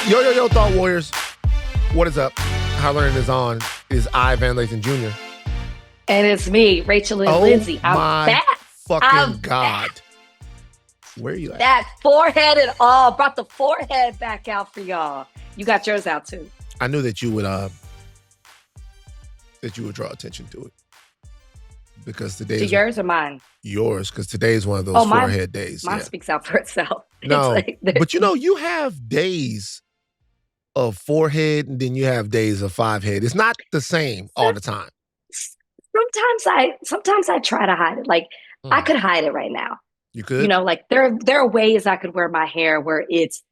Yo, Thought Warriors. What is up? How Learning is on. It is I, Van Lathan Jr. And it's me, Rachel and Lindsay. I'm back. Fucking God. Where are you at? That forehead and all. Brought the forehead back out for y'all. You got yours out too. I knew that you would draw attention to it. Because today to yours or mine? Yours, because today is one of those forehead days. Mine speaks out for itself. No, but you have days of forehead and then you have days of five head. It's not the same all the time. Sometimes I try to hide it. Like I could hide it right now. You could? Like there are ways I could wear my hair where it's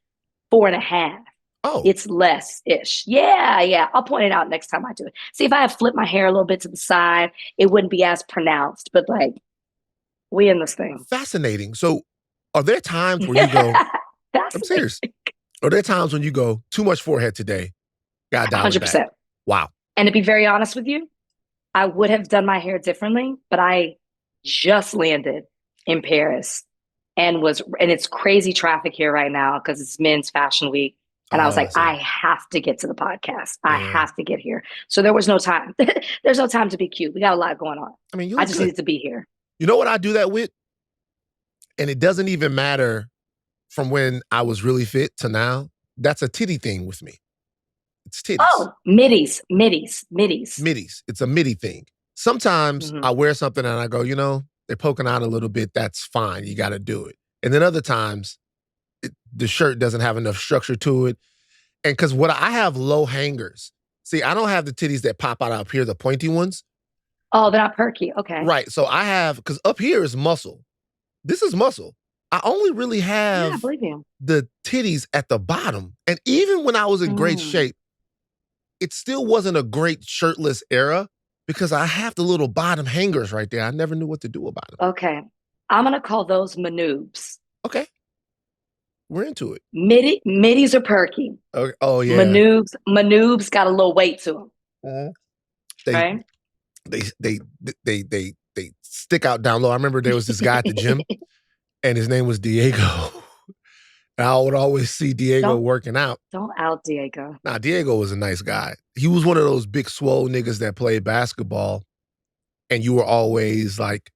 4.5. Oh. It's less-ish. Yeah. I'll point it out next time I do it. See, if I had flipped my hair a little bit to the side, it wouldn't be as pronounced. But like, we in this thing. Fascinating. So are there times when you go, I'm serious. Are there times when you go, too much forehead today? Got down 100%. Wow. And to be very honest with you, I would have done my hair differently, but I just landed in Paris and it's crazy traffic here right now because it's Men's Fashion Week. And I was like, I have to get to the podcast. I have to get here. So there was no time. There's no time to be cute. We got a lot going on. I mean, I just needed to be here. You know what I do that with? And it doesn't even matter from when I was really fit to now. That's a titty thing with me. It's titties. Oh, middies. Middies. It's a midi thing. Sometimes I wear something and I go, they're poking out a little bit. That's fine. You got to do it. And then other times, the shirt doesn't have enough structure to it. And because I have low hangers. See, I don't have the titties that pop out up here, the pointy ones. Oh, they're not perky. Okay. Right. So I have, because up here is muscle. This is muscle. I only really have the titties at the bottom. And even when I was in great shape, it still wasn't a great shirtless era because I have the little bottom hangers right there. I never knew what to do about them. Okay. I'm going to call those manoobs. Okay. We're into it. Middies are perky. Okay. Oh, yeah. Manoobs got a little weight to them. Right? They stick out down low. I remember there was this guy at the gym and his name was Diego. And I would always see Diego working out. Don't out Diego. Nah, Diego was a nice guy. He was one of those big swole niggas that played basketball and you were always like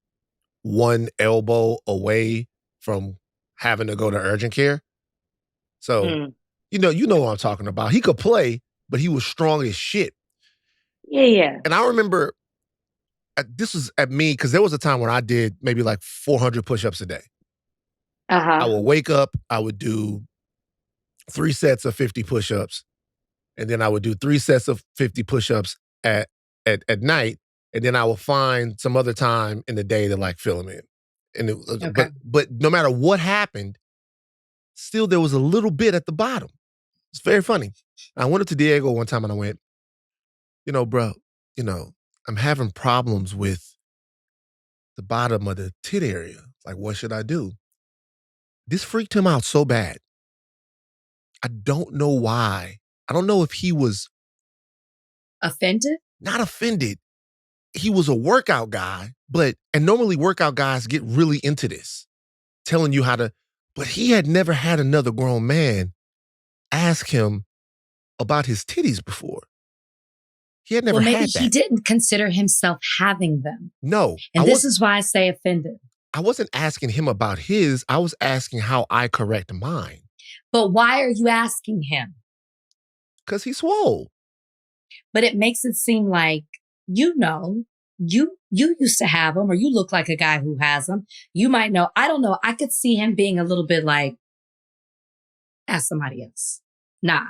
one elbow away from having to go to urgent care. So, you know what I'm talking about. He could play, but he was strong as shit. Yeah. And I remember, this was at me, because there was a time when I did maybe like 400 push-ups a day. I would wake up, I would do 3 sets of 50 push-ups, and then I would do 3 sets of 50 push-ups at night, and then I would find some other time in the day to like fill them in. And it was, but no matter what happened, still there was a little bit at the bottom. It's very funny. I went up to Diego one time and I went, bro, I'm having problems with the bottom of the tit area. Like, what should I do? This freaked him out so bad. I don't know why. I don't know if he was offended. Not offended. He was a workout guy, and normally workout guys get really into this, telling you how to, but he had never had another grown man ask him about his titties before. He had never had that. Maybe he didn't consider himself having them. No. And this is why I say offended. I wasn't asking him about his. I was asking how I correct mine. But why are you asking him? Because he's swole. But it makes it seem like, you used to have them, or you look like a guy who has them. You might know. I don't know. I could see him being a little bit like, ask somebody else. Nah.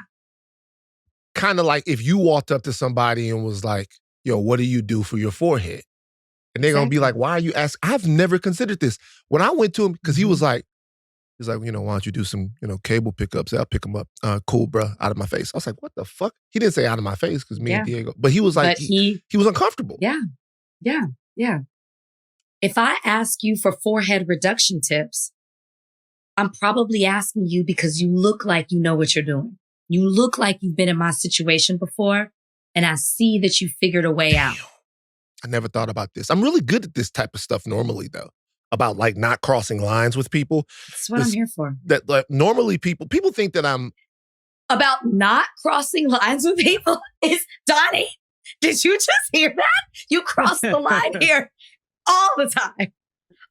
Kind of like if you walked up to somebody and was like, yo, what do you do for your forehead? And they're going to be like, why are you asking? I've never considered this. When I went to him, because he was like, why don't you do some, cable pickups? I'll pick them up. Cool, bro. Out of my face. I was like, what the fuck? He didn't say out of my face because me and Diego. But he was like, he was uncomfortable. Yeah. If I ask you for forehead reduction tips, I'm probably asking you because you look like you know what you're doing. You look like you've been in my situation before, and I see that you figured a way out. I never thought about this. I'm really good at this type of stuff normally, though. About like not crossing lines with people. That's what I'm here for. That like normally people think that I'm about not crossing lines with people is, Donnie, did you just hear that? You cross the line here all the time.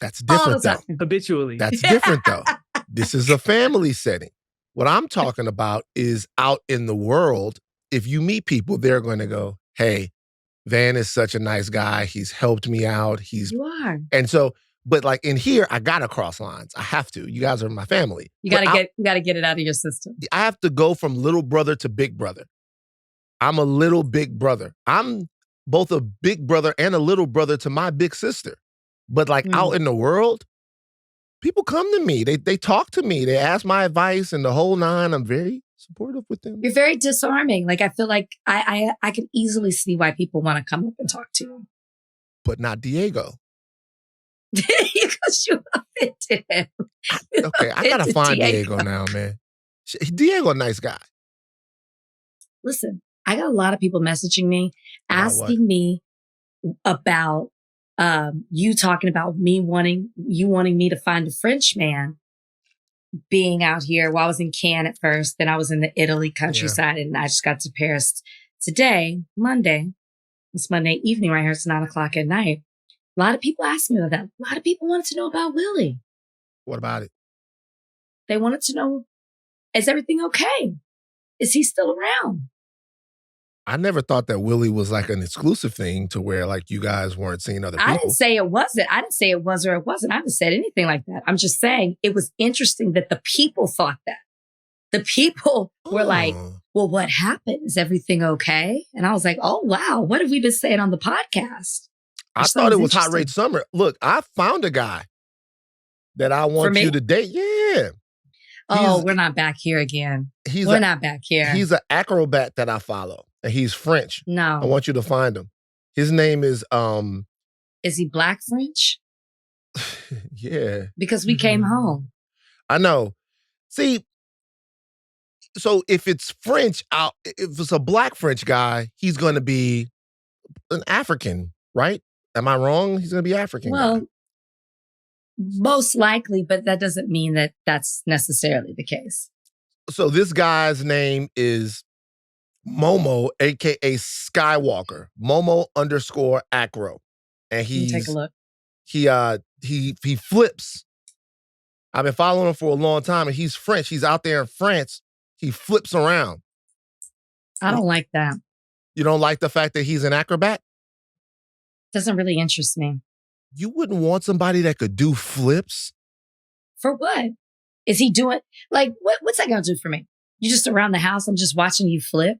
That's different, though. Habitually. That's different, though. This is a family setting. What I'm talking about is out in the world. If you meet people, they're going to go, hey, Van is such a nice guy. He's helped me out. You are. And so, but like in here, I gotta cross lines. I have to. You guys are my family. You gotta get it out of your system. I have to go from little brother to big brother. I'm a little big brother. I'm both a big brother and a little brother to my big sister. But like out in the world, people come to me. They talk to me. They ask my advice and the whole nine. I'm very supportive with them. You're very disarming. Like, I feel like I can easily see why people want to come up and talk to you. But not Diego. Because you offended him. Okay, I gotta find Diego now, man. Diego, a nice guy. Listen, I got a lot of people messaging me, asking me about you talking about me wanting me to find a French man being out here. Well, I was in Cannes at first, then I was in the Italy countryside, and I just got to Paris today, Monday. It's Monday evening right here. It's 9:00 at night. A lot of people asked me about that. A lot of people wanted to know about Willie. What about it? They wanted to know, is everything okay? Is he still around? I never thought that Willie was like an exclusive thing to where like you guys weren't seeing other people. I didn't say it wasn't. I didn't say it was or it wasn't. I haven't said anything like that. I'm just saying it was interesting that the people thought that. The people were like, well, what happened? Is everything okay? And I was like, oh, wow. What have we been saying on the podcast? I thought it was Hot Rate Summer. Look, I found a guy that I want you to date. Yeah. Oh, we're not back here again. We're not back here. He's an acrobat that I follow. And he's French. No. I want you to find him. His name is Is he Black French? Yeah. Because we came home. I know. See, so if it's French, if it's a Black French guy, he's going to be an African, right? Am I wrong? He's going to be African. Well, guy. Most likely, but that doesn't mean that that's necessarily the case. So this guy's name is Momo, aka Skywalker. Momo_Acro. And he's take a look. He flips. I've been following him for a long time, and he's French. He's out there in France. He flips around. I don't like that. You don't like the fact that he's an acrobat? Doesn't really interest me. You wouldn't want somebody that could do flips? For what? Is he doing, like, what's that going to do for me? You just around the house, I'm just watching you flip?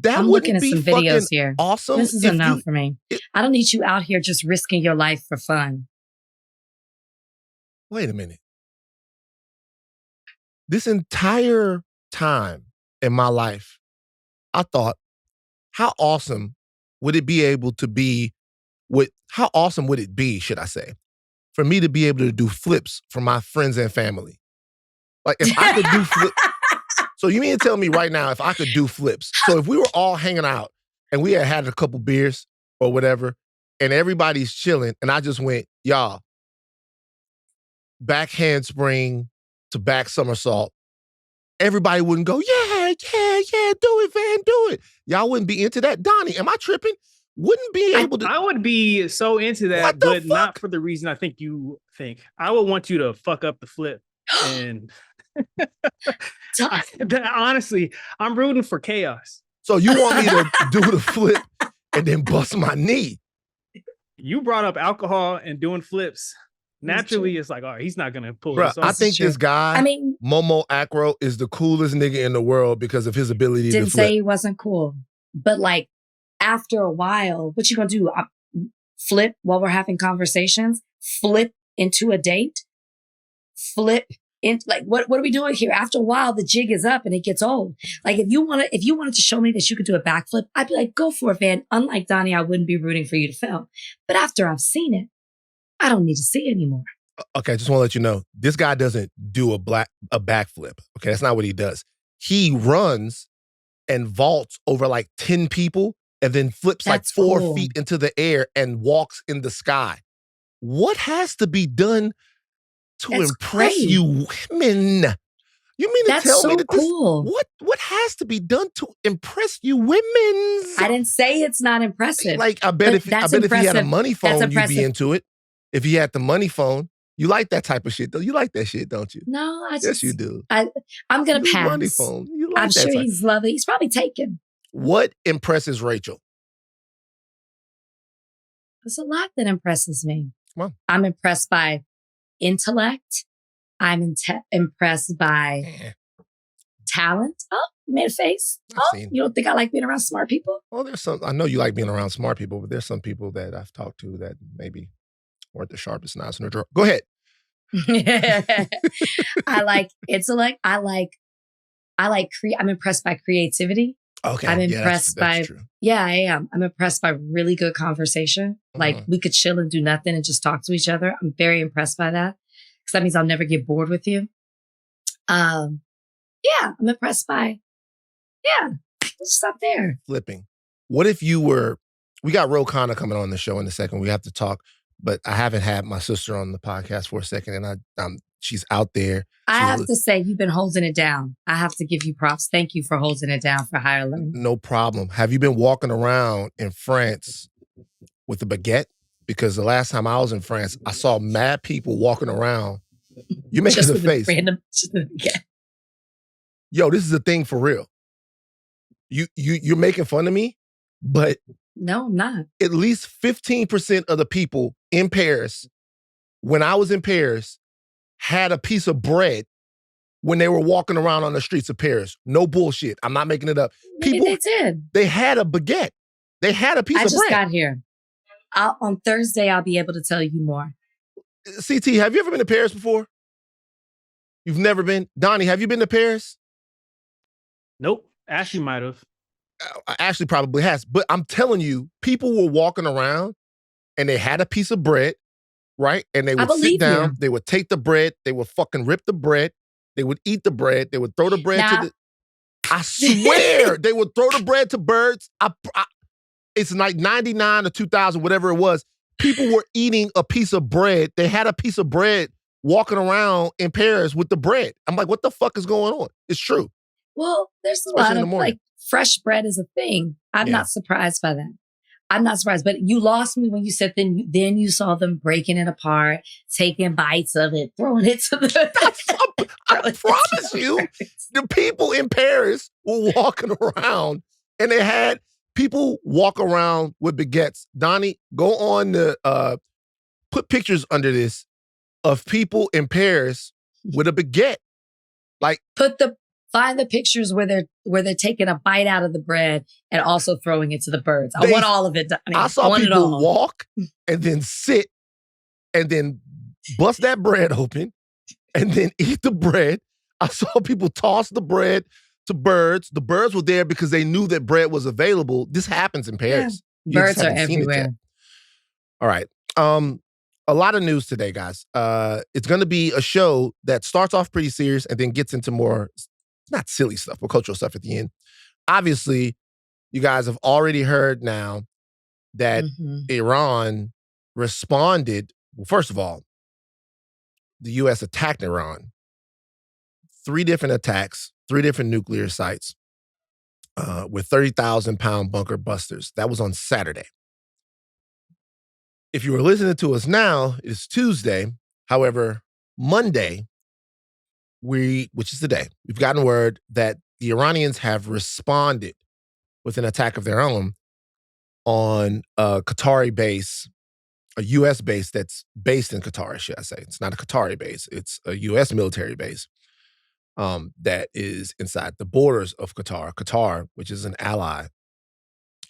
I'm looking at some videos here. Awesome. This is enough for me. I don't need you out here just risking your life for fun. Wait a minute. This entire time in my life, I thought, how awesome would it be able to be how awesome would it be, should I say, for me to be able to do flips for my friends and family? Like if I could do flips. So you mean to tell me right now if I could do flips? So if we were all hanging out and we had a couple beers or whatever, and everybody's chilling, and I just went, y'all, back handspring to back somersault, everybody wouldn't go, yeah, do it, Van, do it. Y'all wouldn't be into that. Donnie, am I tripping? Wouldn't be able to. I would be so into that, but not for the reason I think you think. I would want you to fuck up the flip. And honestly, I'm rooting for chaos. So you want me to do the flip and then bust my knee? You brought up alcohol and doing flips. Naturally, it's like, all right, he's not going to pull this off. I think this guy, Momo Acro, is the coolest nigga in the world because of his ability to flip. Didn't say he wasn't cool. But like, after a while, what you going to do? Flip while we're having conversations? Flip into a date? Flip into, like, what are we doing here? After a while, the jig is up and it gets old. Like, if you wanted to show me that you could do a backflip, I'd be like, go for it, Van. Unlike Donnie, I wouldn't be rooting for you to fail. But after I've seen it, I don't need to see it anymore. Okay, I just want to let you know, this guy doesn't do a backflip. Okay, that's not what he does. He runs and vaults over like 10 people and then flips like 4 feet into the air and walks in the sky. What has to be done to impress you women? You mean to tell me that cool. What has to be done to impress you women? I didn't say it's not impressive. Like, I bet if he had a money phone, you'd be into it. If he had the money phone, you like that type of shit, though. You like that shit, don't you? No, yes, you do. I'm gonna pass. Money phone. You like I'm that sure type. he's lovely. He's probably taken. What impresses Rachel? There's a lot that impresses me. Well, I'm impressed by intellect. I'm impressed by talent. Oh, you made a face. You don't think I like being around smart people? Well, there's some. I know you like being around smart people, but there's some people that I've talked to that maybe weren't the sharpest knives in the drawer. Go ahead. I like intellect. I'm impressed by creativity. Okay. I'm impressed by, true. Yeah, I am. I'm impressed by really good conversation. Like we could chill and do nothing and just talk to each other. I'm very impressed by that because that means I'll never get bored with you. I'm impressed by, let's stop there. Flipping. What if you were, we got Khanna coming on the show in a second. We have to talk, but I haven't had my sister on the podcast for a second and she's out there. I have to say, you've been holding it down. I have to give you props. Thank you for holding it down for Higher Learning. No problem. Have you been walking around in France with a baguette? Because the last time I was in France, I saw mad people walking around. You're making a face. Just a baguette. Yo, this is a thing for real. You're making fun of me, but no, I'm not. At least 15% of the people in Paris, when I was in Paris, had a piece of bread when they were walking around on the streets of Paris. No bullshit. I'm not making it up. People, they did. They had a baguette. They had a piece of bread. I just got here. On Thursday, I'll be able to tell you more. CT, have you ever been to Paris before? You've never been? Donnie, have you been to Paris? Nope. Ashley might have. Ashley probably has. But I'm telling you, people were walking around and they had a piece of bread, right? And they would sit down. They would take the bread. They would fucking rip the bread. They would eat the bread. They would throw the bread to the... I swear, they would throw the bread to birds. It's like 99 or 2000, whatever it was. People were eating a piece of bread. They had a piece of bread walking around in Paris with the bread. I'm like, what the fuck is going on? It's true. Well, there's a lot of like fresh bread is a thing. I'm not surprised by that. I'm not surprised, but you lost me when you said then you saw them breaking it apart, taking bites of it, throwing it to the... I promise you, the people in Paris were walking around and they had people walk around with baguettes. Donnie, go on the, put pictures under this of people in Paris with a baguette. Like find the pictures where they're taking a bite out of the bread and also throwing it to the birds. I want all of it. I saw people walk and then sit and then bust that bread open and then eat the bread. I saw people toss the bread to birds. The birds were there because they knew that bread was available. This happens in Paris. Yeah. Birds are everywhere. All right. A lot of news today, guys. It's going to be a show that starts off pretty serious and then gets into more, not silly stuff, but cultural stuff at the end. Obviously, you guys have already heard now that Iran responded. Well, first of all, the U.S. attacked Iran. 3 different attacks, 3 different nuclear sites with 30,000-pound bunker busters. That was on Saturday. If you were listening to us now, it's Tuesday. However, Monday, which is today, we've gotten word that the Iranians have responded with an attack of their own on a Qatari base, a U.S. base that's based in Qatar, should I say. It's not a Qatari base. It's a U.S. military base that is inside the borders of Qatar. Qatar, which is an ally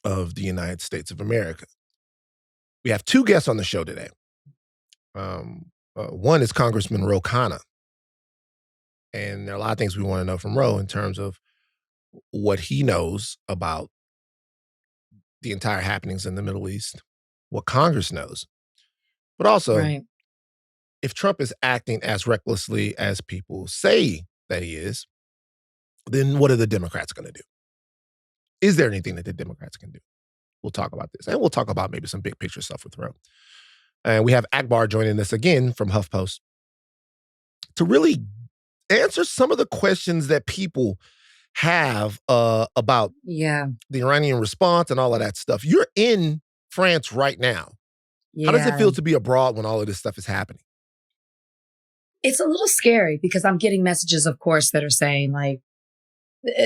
of the United States of America. We have 2 guests on the show today. One is Congressman Khanna. And there are a lot of things we want to know from Ro in terms of what he knows about the entire happenings in the Middle East, what Congress knows. But also, if Trump is acting as recklessly as people say that he is, then what are the Democrats going to do? Is there anything that the Democrats can do? We'll talk about this. And we'll talk about maybe some big picture stuff with Ro. And we have Akbar joining us again from HuffPost to really answer some of the questions that people have about the Iranian response and all of that stuff. You're in France right now. Yeah. How does it feel to be abroad when all of this stuff is happening? It's a little scary because I'm getting messages, of course, that are saying like,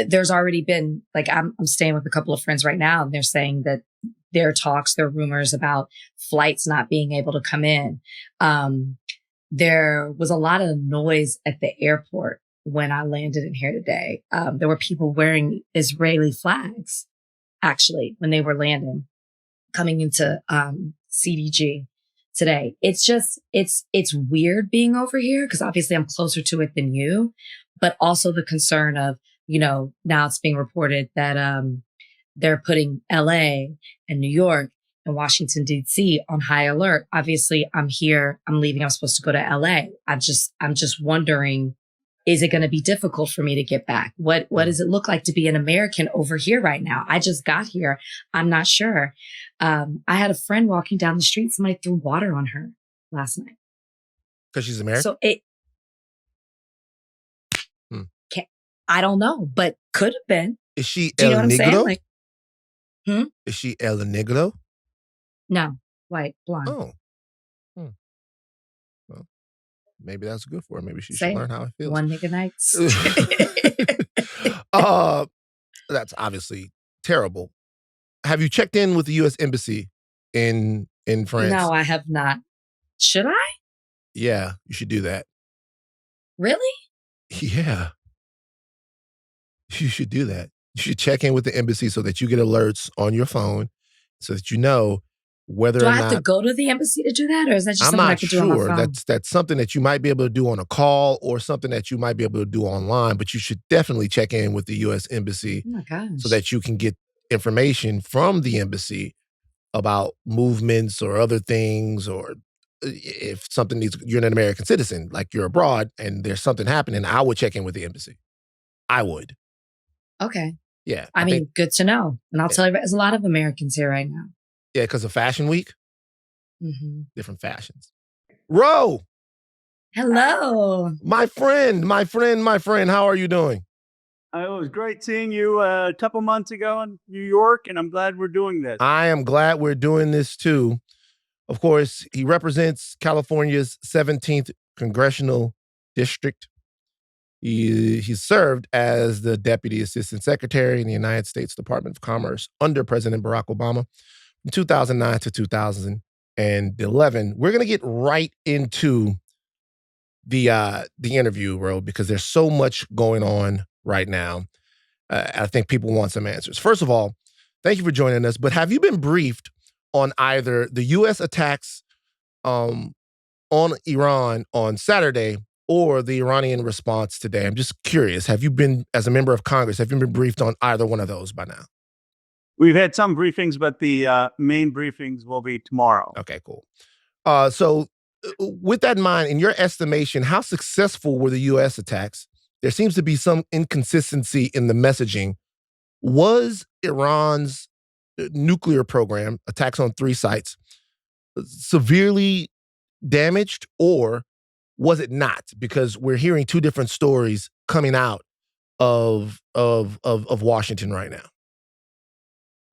there's already been like, I'm staying with a couple of friends right now, and they're saying that there are rumors about flights not being able to come in. There was a lot of noise at the airport when I landed in here today. There were people wearing Israeli flags, actually, when they were landing, coming into CDG today. It's just, it's weird being over here because obviously I'm closer to it than you, but also the concern of, now it's being reported that they're putting LA and New York and Washington, D.C. on high alert. Obviously, I'm here. I'm leaving. I'm supposed to go to LA. I'm just wondering, is it going to be difficult for me to get back? What does it look like to be an American over here right now? I just got here. I'm not sure. I had a friend walking down the street. Somebody threw water on her last night. Because she's American? So I don't know, but could have been. Is she El Negro? Like, Is she El Negro? No, white, blonde. Oh. Well, maybe that's good for her. Maybe she should learn how it feels. One nigga nights. That's obviously terrible. Have you checked in with the U.S. Embassy in France? No, I have not. Should I? Yeah, you should do that. Really? Yeah. You should do that. You should check in with the embassy so that you get alerts on your phone so that you know whether or not... Do I have to go to the embassy to do that? Or is that just something I could do on my phone? That's something that you might be able to do on a call or something that you might be able to do online, but you should definitely check in with the U.S. Embassy so that you can get information from the embassy about movements or other things, or if something needs... You're an American citizen, like you're abroad and there's something happening, I would check in with the embassy. I would. Okay. Yeah. I mean, good to know. And I'll tell you, there's a lot of Americans here right now. Yeah, because of Fashion Week. Mm-hmm. Different fashions. Ro! Hello. My friend. How are you doing? It was great seeing you a couple months ago in New York, and I'm glad we're doing this. I am glad we're doing this, too. Of course, he represents California's 17th congressional district. He served as the Deputy Assistant Secretary in the United States Department of Commerce under President Barack Obama from 2009 to 2011. We're going to get right into the interview, Ro, because there's so much going on right now. I think people want some answers. First of all, thank you for joining us. But have you been briefed on either the U.S. attacks on Iran on Saturday or the Iranian response today? I'm just curious. Have you been, as a member of Congress, have you been briefed on either one of those by now? We've had some briefings, but the main briefings will be tomorrow. Okay, cool. So with that in mind, in your estimation, how successful were the U.S. attacks? There seems to be some inconsistency in the messaging. Was Iran's nuclear program, attacks on 3 sites, severely damaged, or was it not? Because we're hearing 2 different stories coming out of Washington right now.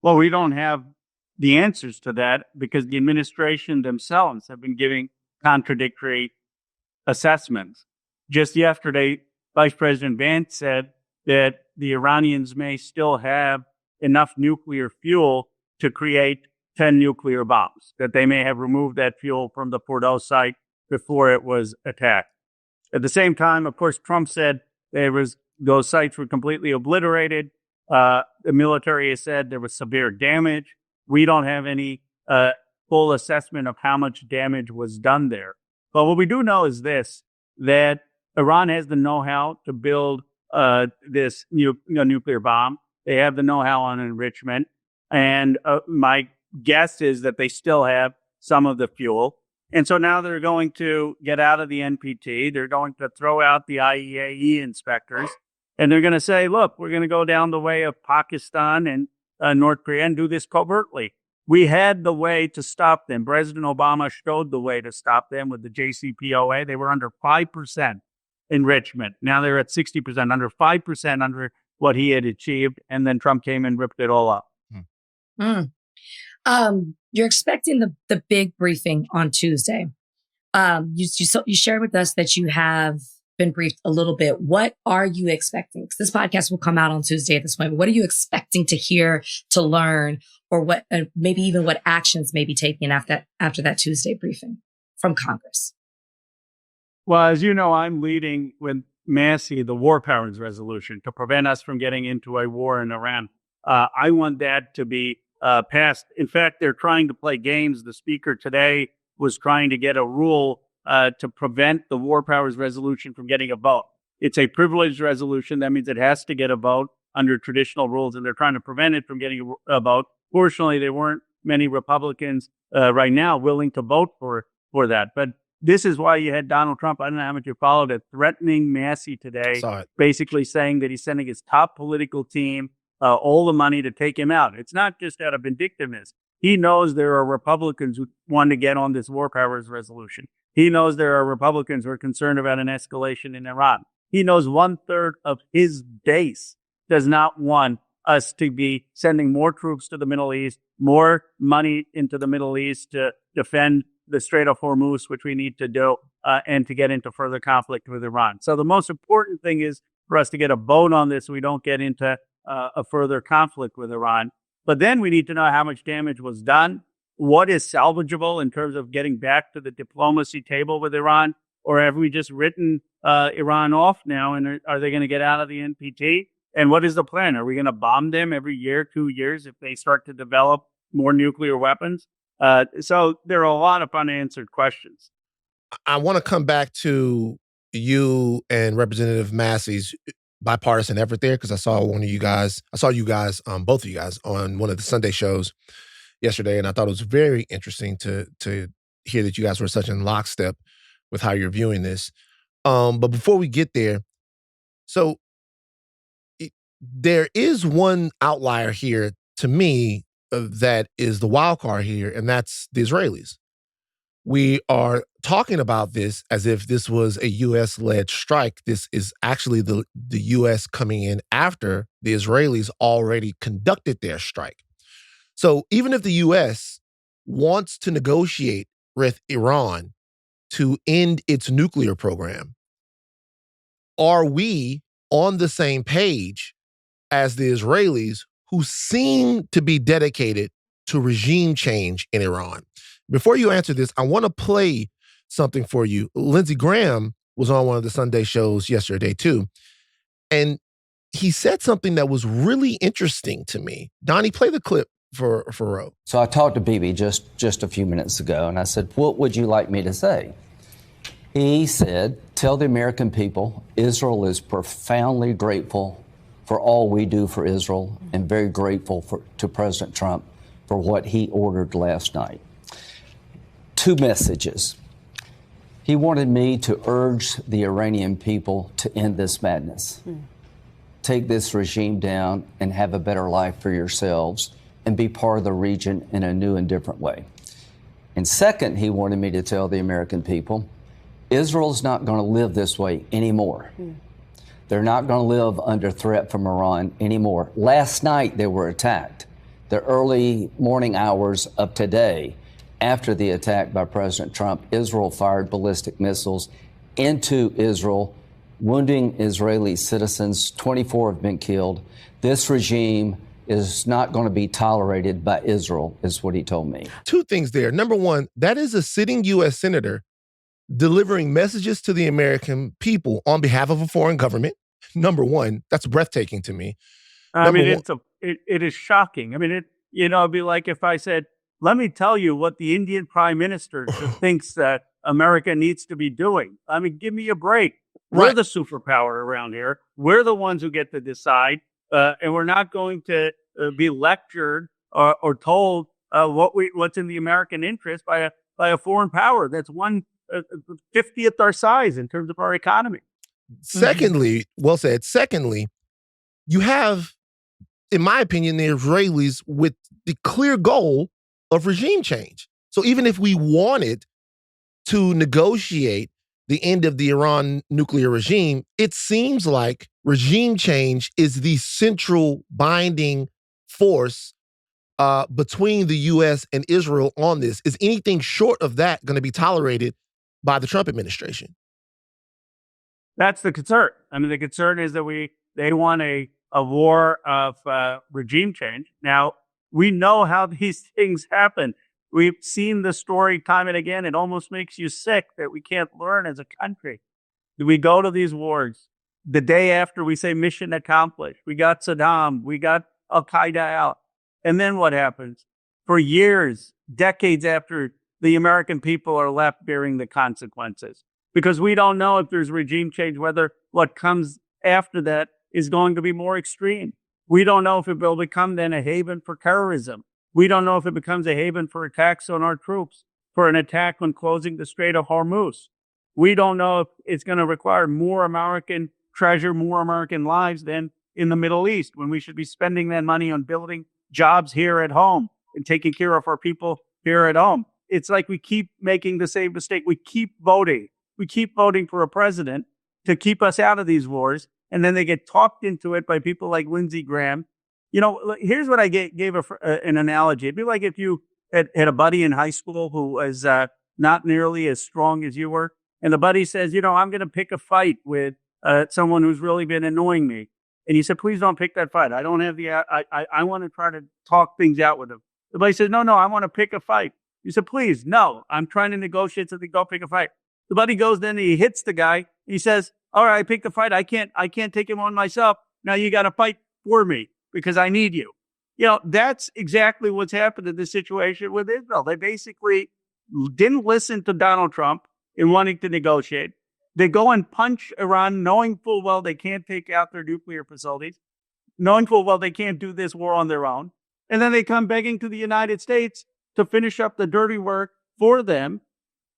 Well, we don't have the answers to that because the administration themselves have been giving contradictory assessments. Just yesterday, Vice President Vance said that the Iranians may still have enough nuclear fuel to create 10 nuclear bombs, that they may have removed that fuel from the Fordow site before it was attacked. At the same time, of course, Trump said those sites were completely obliterated. The military has said there was severe damage. We don't have any full assessment of how much damage was done there. But what we do know is this, that Iran has the know-how to build this nuclear bomb. They have the know-how on enrichment. And my guess is that they still have some of the fuel. And so now they're going to get out of the NPT. They're going to throw out the IAEA inspectors. And they're going to say, look, we're going to go down the way of Pakistan and North Korea and do this covertly. We had the way to stop them. President Obama showed the way to stop them with the JCPOA. They were under 5% enrichment. Now they're at 60%, under 5% under what he had achieved. And then Trump came and ripped it all up. You're expecting the big briefing on Tuesday. You shared with us that you have been briefed a little bit. What are you expecting? Because this podcast will come out on Tuesday at this point. But what are you expecting to hear, to learn, or what maybe even what actions may be taken after that Tuesday briefing from Congress? Well, as you know, I'm leading with Massey the War Powers Resolution to prevent us from getting into a war in Iran. I want that to be passed. In fact, they're trying to play games. The speaker today was trying to get a rule to prevent the War Powers Resolution from getting a vote. It's a privileged resolution. That means it has to get a vote under traditional rules, and they're trying to prevent it from getting a vote. Fortunately, there weren't many Republicans right now willing to vote for that. But this is why you had Donald Trump, I don't know how much you followed it, threatening Massey today, basically saying that he's sending his top political team all the money to take him out. It's not just out of vindictiveness. He knows there are Republicans who want to get on this War Powers Resolution. He knows there are Republicans who are concerned about an escalation in Iran. He knows 1/3 of his base does not want us to be sending more troops to the Middle East, more money into the Middle East to defend the Strait of Hormuz, which we need to do, and to get into further conflict with Iran. So the most important thing is for us to get a vote on this so we don't get into a further conflict with Iran. But then we need to know how much damage was done, what is salvageable in terms of getting back to the diplomacy table with Iran, or have we just written Iran off now, and are they going to get out of the NPT? And what is the plan? Are we going to bomb them every year, 2 years, if they start to develop more nuclear weapons? So there are a lot of unanswered questions. I want to come back to you and Representative Massey's bipartisan effort there, because I saw you guys, both of you guys, on one of the Sunday shows yesterday, and I thought it was very interesting to hear that you guys were such in lockstep with how you're viewing this. But before we get there, so there is one outlier here to me that is the wild card here, and that's the Israelis. We are talking about this as if this was a U.S.-led strike. This is actually the U.S. coming in after the Israelis already conducted their strike. So even if the U.S. wants to negotiate with Iran to end its nuclear program, are we on the same page as the Israelis, who seem to be dedicated to regime change in Iran? Before you answer this, I want to play something for you. Lindsey Graham was on one of the Sunday shows yesterday too, and he said something that was really interesting to me. Donnie, play the clip for Ro. So I talked to Bibi just a few minutes ago, and I said, what would you like me to say? He said, tell the American people Israel is profoundly grateful for all we do for Israel and very grateful to President Trump for what he ordered last night. 2 messages. He wanted me to urge the Iranian people to end this madness. Take this regime down and have a better life for yourselves and be part of the region in a new and different way. And second, he wanted me to tell the American people, Israel's not going to live this way anymore. They're not going to live under threat from Iran anymore. Last night, they were attacked. The early morning hours of today, after the attack by President Trump, Israel fired ballistic missiles into Israel, wounding Israeli citizens. 24 have been killed. This regime is not going to be tolerated by Israel, is what he told me. 2 things there. Number one, that is a sitting U.S. senator delivering messages to the American people on behalf of a foreign government. Number one, that's breathtaking to me. I mean, it is shocking. I mean, it'd be like if I said, let me tell you what the Indian prime minister thinks that America needs to be doing. I mean, give me a break. We're the superpower around here. We're the ones who get to decide. And we're not going to be lectured or told what's in the American interest by a foreign power that's 1/50th our size in terms of our economy. Secondly, well said. Secondly, you have, in my opinion, the Israelis with the clear goal of regime change. So even if we wanted to negotiate, the end of the Iran nuclear regime, it seems like regime change is the central binding force between the U.S. and Israel on this. Is anything short of that going to be tolerated by the Trump administration? That's the concern. I mean, the concern is that they want a war of regime change. Now, we know how these things happen. We've seen the story time and again. It almost makes you sick that we can't learn as a country. We go to these wars the day after we say mission accomplished. We got Saddam, we got Al-Qaeda out. And then what happens? For years, decades after, the American people are left bearing the consequences. Because we don't know if there's regime change, whether what comes after that is going to be more extreme. We don't know if it will become then a haven for terrorism. We don't know if it becomes a haven for attacks on our troops, for an attack on closing the Strait of Hormuz. We don't know if it's going to require more American treasure, more American lives than in the Middle East, when we should be spending that money on building jobs here at home and taking care of our people here at home. It's like we keep making the same mistake. We keep voting. We keep voting for a president to keep us out of these wars, and then they get talked into it by people like Lindsey Graham. You know, here's what I gave an analogy. It'd be like if you had a buddy in high school who was not nearly as strong as you were, and the buddy says, you know, I'm going to pick a fight with someone who's really been annoying me. And you said, please don't pick that fight. I don't have I want to try to talk things out with him. The buddy says, no, I want to pick a fight. You said, please, no, I'm trying to negotiate something. Don't pick a fight. The buddy goes, then he hits the guy. He says, all right, I picked the fight. I can't take him on myself. Now you got to fight for me because I need you. You know, that's exactly what's happened in this situation with Israel. They basically didn't listen to Donald Trump in wanting to negotiate. They go and punch Iran, knowing full well they can't take out their nuclear facilities, knowing full well they can't do this war on their own. And then they come begging to the United States to finish up the dirty work for them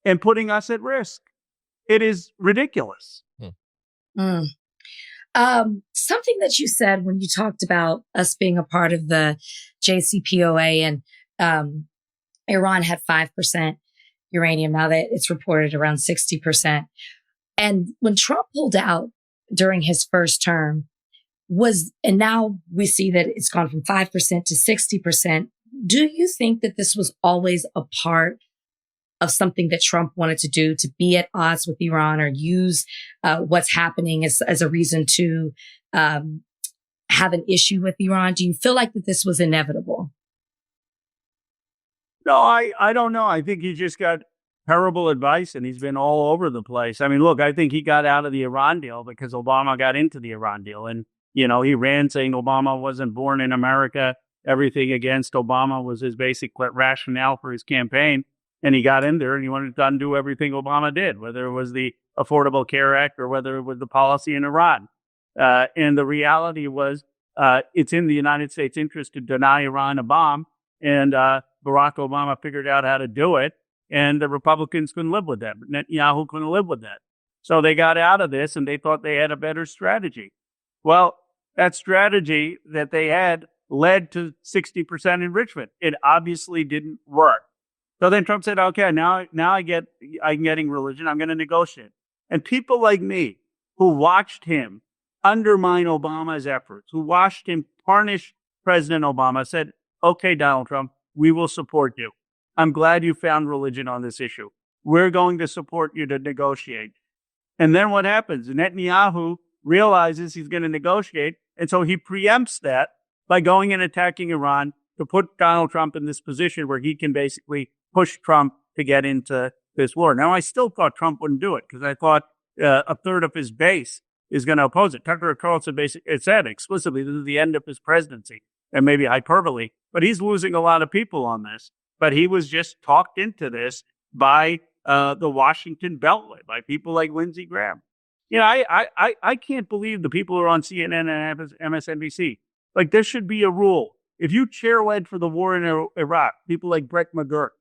and putting us at risk. It is ridiculous. Something that you said when you talked about us being a part of the JCPOA and Iran had 5% uranium. Now that it's reported around 60%. And when Trump pulled out during his first term and now we see that it's gone from 5% to 60%. Do you think that this was always a part of something that Trump wanted to do, to be at odds with Iran or use what's happening as a reason to have an issue with Iran? Do you feel like that this was inevitable? No, I don't know. I think he just got terrible advice and he's been all over the place. I mean, look, I think he got out of the Iran deal because Obama got into the Iran deal. And, you know, he ran saying Obama wasn't born in America. Everything against Obama was his basic rationale for his campaign. And he got in there and he wanted to undo everything Obama did, whether it was the Affordable Care Act or whether it was the policy in Iran. And the reality was it's in the United States' interest to deny Iran a bomb. And Barack Obama figured out how to do it. And the Republicans couldn't live with that. Netanyahu couldn't live with that. So they got out of this and they thought they had a better strategy. Well, that strategy that they had led to 60% enrichment. It obviously didn't work. So then Trump said, okay, now I'm getting religion. I'm going to negotiate. And people like me who watched him undermine Obama's efforts, who watched him tarnish President Obama, said, okay, Donald Trump, we will support you. I'm glad you found religion on this issue. We're going to support you to negotiate. And then what happens? Netanyahu realizes he's going to negotiate. And so he preempts that by going and attacking Iran to put Donald Trump in this position where he can basically push Trump to get into this war. Now, I still thought Trump wouldn't do it because I thought a third of his base is going to oppose it. Tucker Carlson basically said explicitly this is the end of his presidency, and maybe hyperbole, but he's losing a lot of people on this. But he was just talked into this by the Washington Beltway, by people like Lindsey Graham. You know, I can't believe the people who are on CNN and MSNBC. Like, there should be a rule. If you chair-led for the war in Iraq, people like Brett McGurk,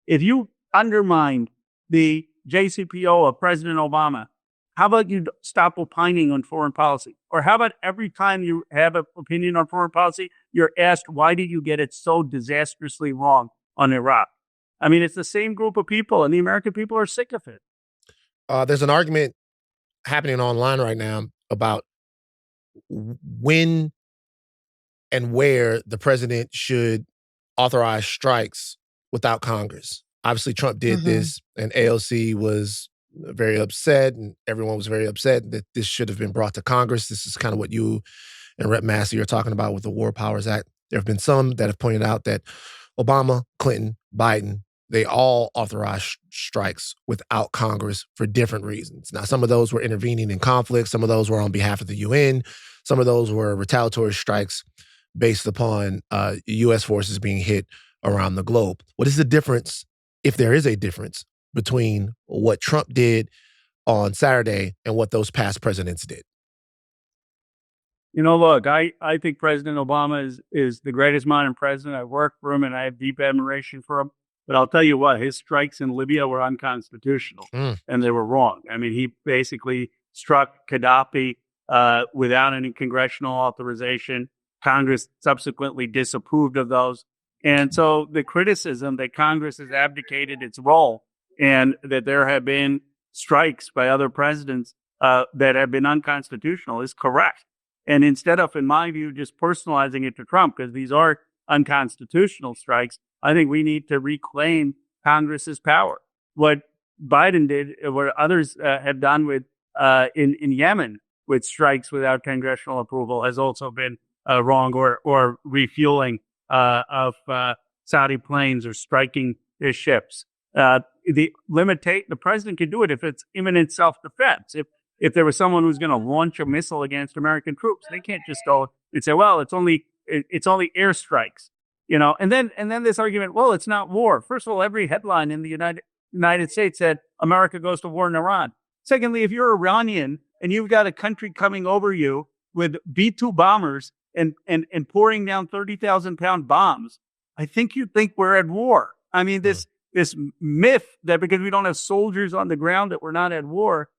if you undermined the JCPO of President Obama, how about you stop opining on foreign policy? Or how about every time you have an opinion on foreign policy, you're asked, why did you get it so disastrously wrong on Iraq? I mean, it's the same group of people, and the American people are sick of it. There's an argument happening online right now about when and where the president should authorize strikes without Congress. Obviously, Trump did this, and AOC was very upset, and everyone was very upset that this should have been brought to Congress. This is kind of what you and Rep. Massey are talking about with the War Powers Act. There have been some that have pointed out that Obama, Clinton, Biden, they all authorized strikes without Congress for different reasons. Now, some of those were intervening in conflict. Some of those were on behalf of the UN. Some of those were retaliatory strikes based upon U.S. forces being hit around the globe. What is the difference, if there is a difference, between what Trump did on Saturday and what those past presidents did? You know, look, I think President Obama is the greatest modern president. I worked for him and I have deep admiration for him. But I'll tell you what, his strikes in Libya were unconstitutional and they were wrong. I mean, he basically struck Gaddafi without any congressional authorization. Congress subsequently disapproved of those. And so the criticism that Congress has abdicated its role and that there have been strikes by other presidents that have been unconstitutional is correct. And instead of, in my view, just personalizing it to Trump, because these are unconstitutional strikes, I think we need to reclaim Congress's power. What Biden did, what others have done with in Yemen with strikes without congressional approval, has also been wrong, or refueling of Saudi planes or striking their ships. The president can do it if it's imminent self-defense. If there was someone who's going to launch a missile against American troops, they can't just go and say, well, it's only airstrikes, you know. And then this argument, well, it's not war. First of all, every headline in the United States said America goes to war in Iran. Secondly, if you're Iranian and you've got a country coming over you with B-2 bombers and pouring down 30,000-pound bombs, I think you think we're at war. I mean, this myth that because we don't have soldiers on the ground that we're not at war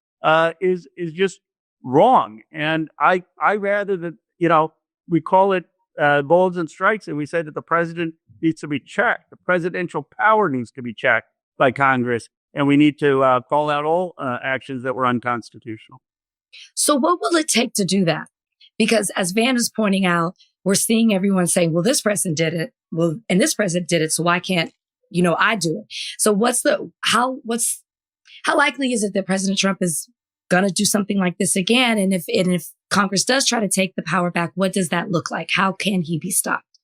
is just wrong. And I rather that, you know, we call it bullets and strikes, and we say that the president needs to be checked. The presidential power needs to be checked by Congress, and we need to call out all actions that were unconstitutional. So what will it take to do that? Because as Van is pointing out, we're seeing everyone saying, well, this president did it. Well, and this president did it, so why can't, you know, I do it? So how likely is it that President Trump is going to do something like this again? And if Congress does try to take the power back, what does that look like? How can he be stopped?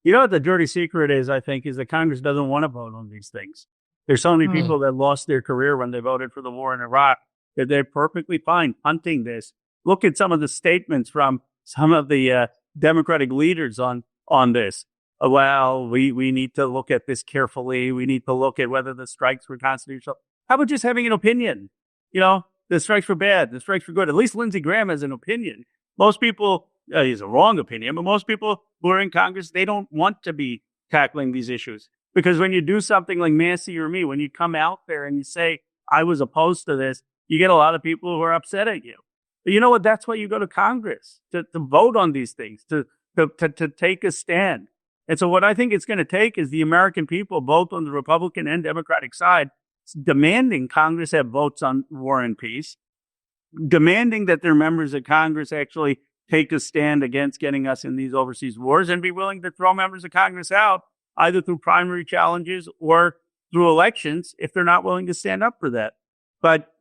You know what the dirty secret is, I think, is that Congress doesn't want to vote on these things. There's so many people that lost their career when they voted for the war in Iraq that they're perfectly fine punting this. Look at some of the statements from some of the Democratic leaders on this. Well, we need to look at this carefully. We need to look at whether the strikes were constitutional. How about just having an opinion? You know, the strikes were bad, the strikes were good. At least Lindsey Graham has an opinion. Most people, he's a wrong opinion, but most people who are in Congress, they don't want to be tackling these issues. Because when you do something like Massey or me, when you come out there and you say, I was opposed to this, you get a lot of people who are upset at you. But you know what? That's why you go to Congress, to vote on these things, to take a stand. And so what I think it's going to take is the American people, both on the Republican and Democratic side, demanding Congress have votes on war and peace, demanding that their members of Congress actually take a stand against getting us in these overseas wars, and be willing to throw members of Congress out either through primary challenges or through elections if they're not willing to stand up for that. But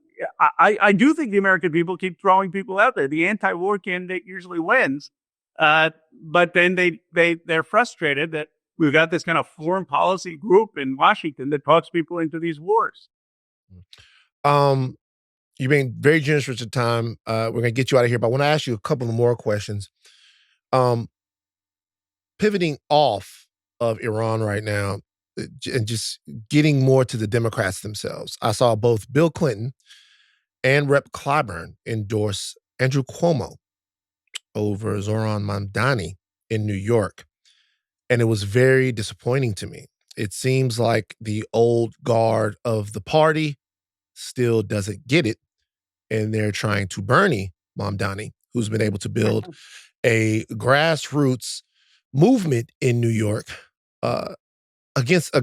I do think the American people keep throwing people out there. The anti-war candidate usually wins, but then they're frustrated that we've got this kind of foreign policy group in Washington that talks people into these wars. You've been very generous with your time. We're going to get you out of here, but I want to ask you a couple of more questions. Pivoting off of Iran right now and just getting more to the Democrats themselves. I saw both Bill Clinton and Rep. Clyburn endorse Andrew Cuomo over Zohran Mamdani in New York. And it was very disappointing to me. It seems like the old guard of the party still doesn't get it. And they're trying to Bernie Mamdani, who's been able to build a grassroots movement in New York against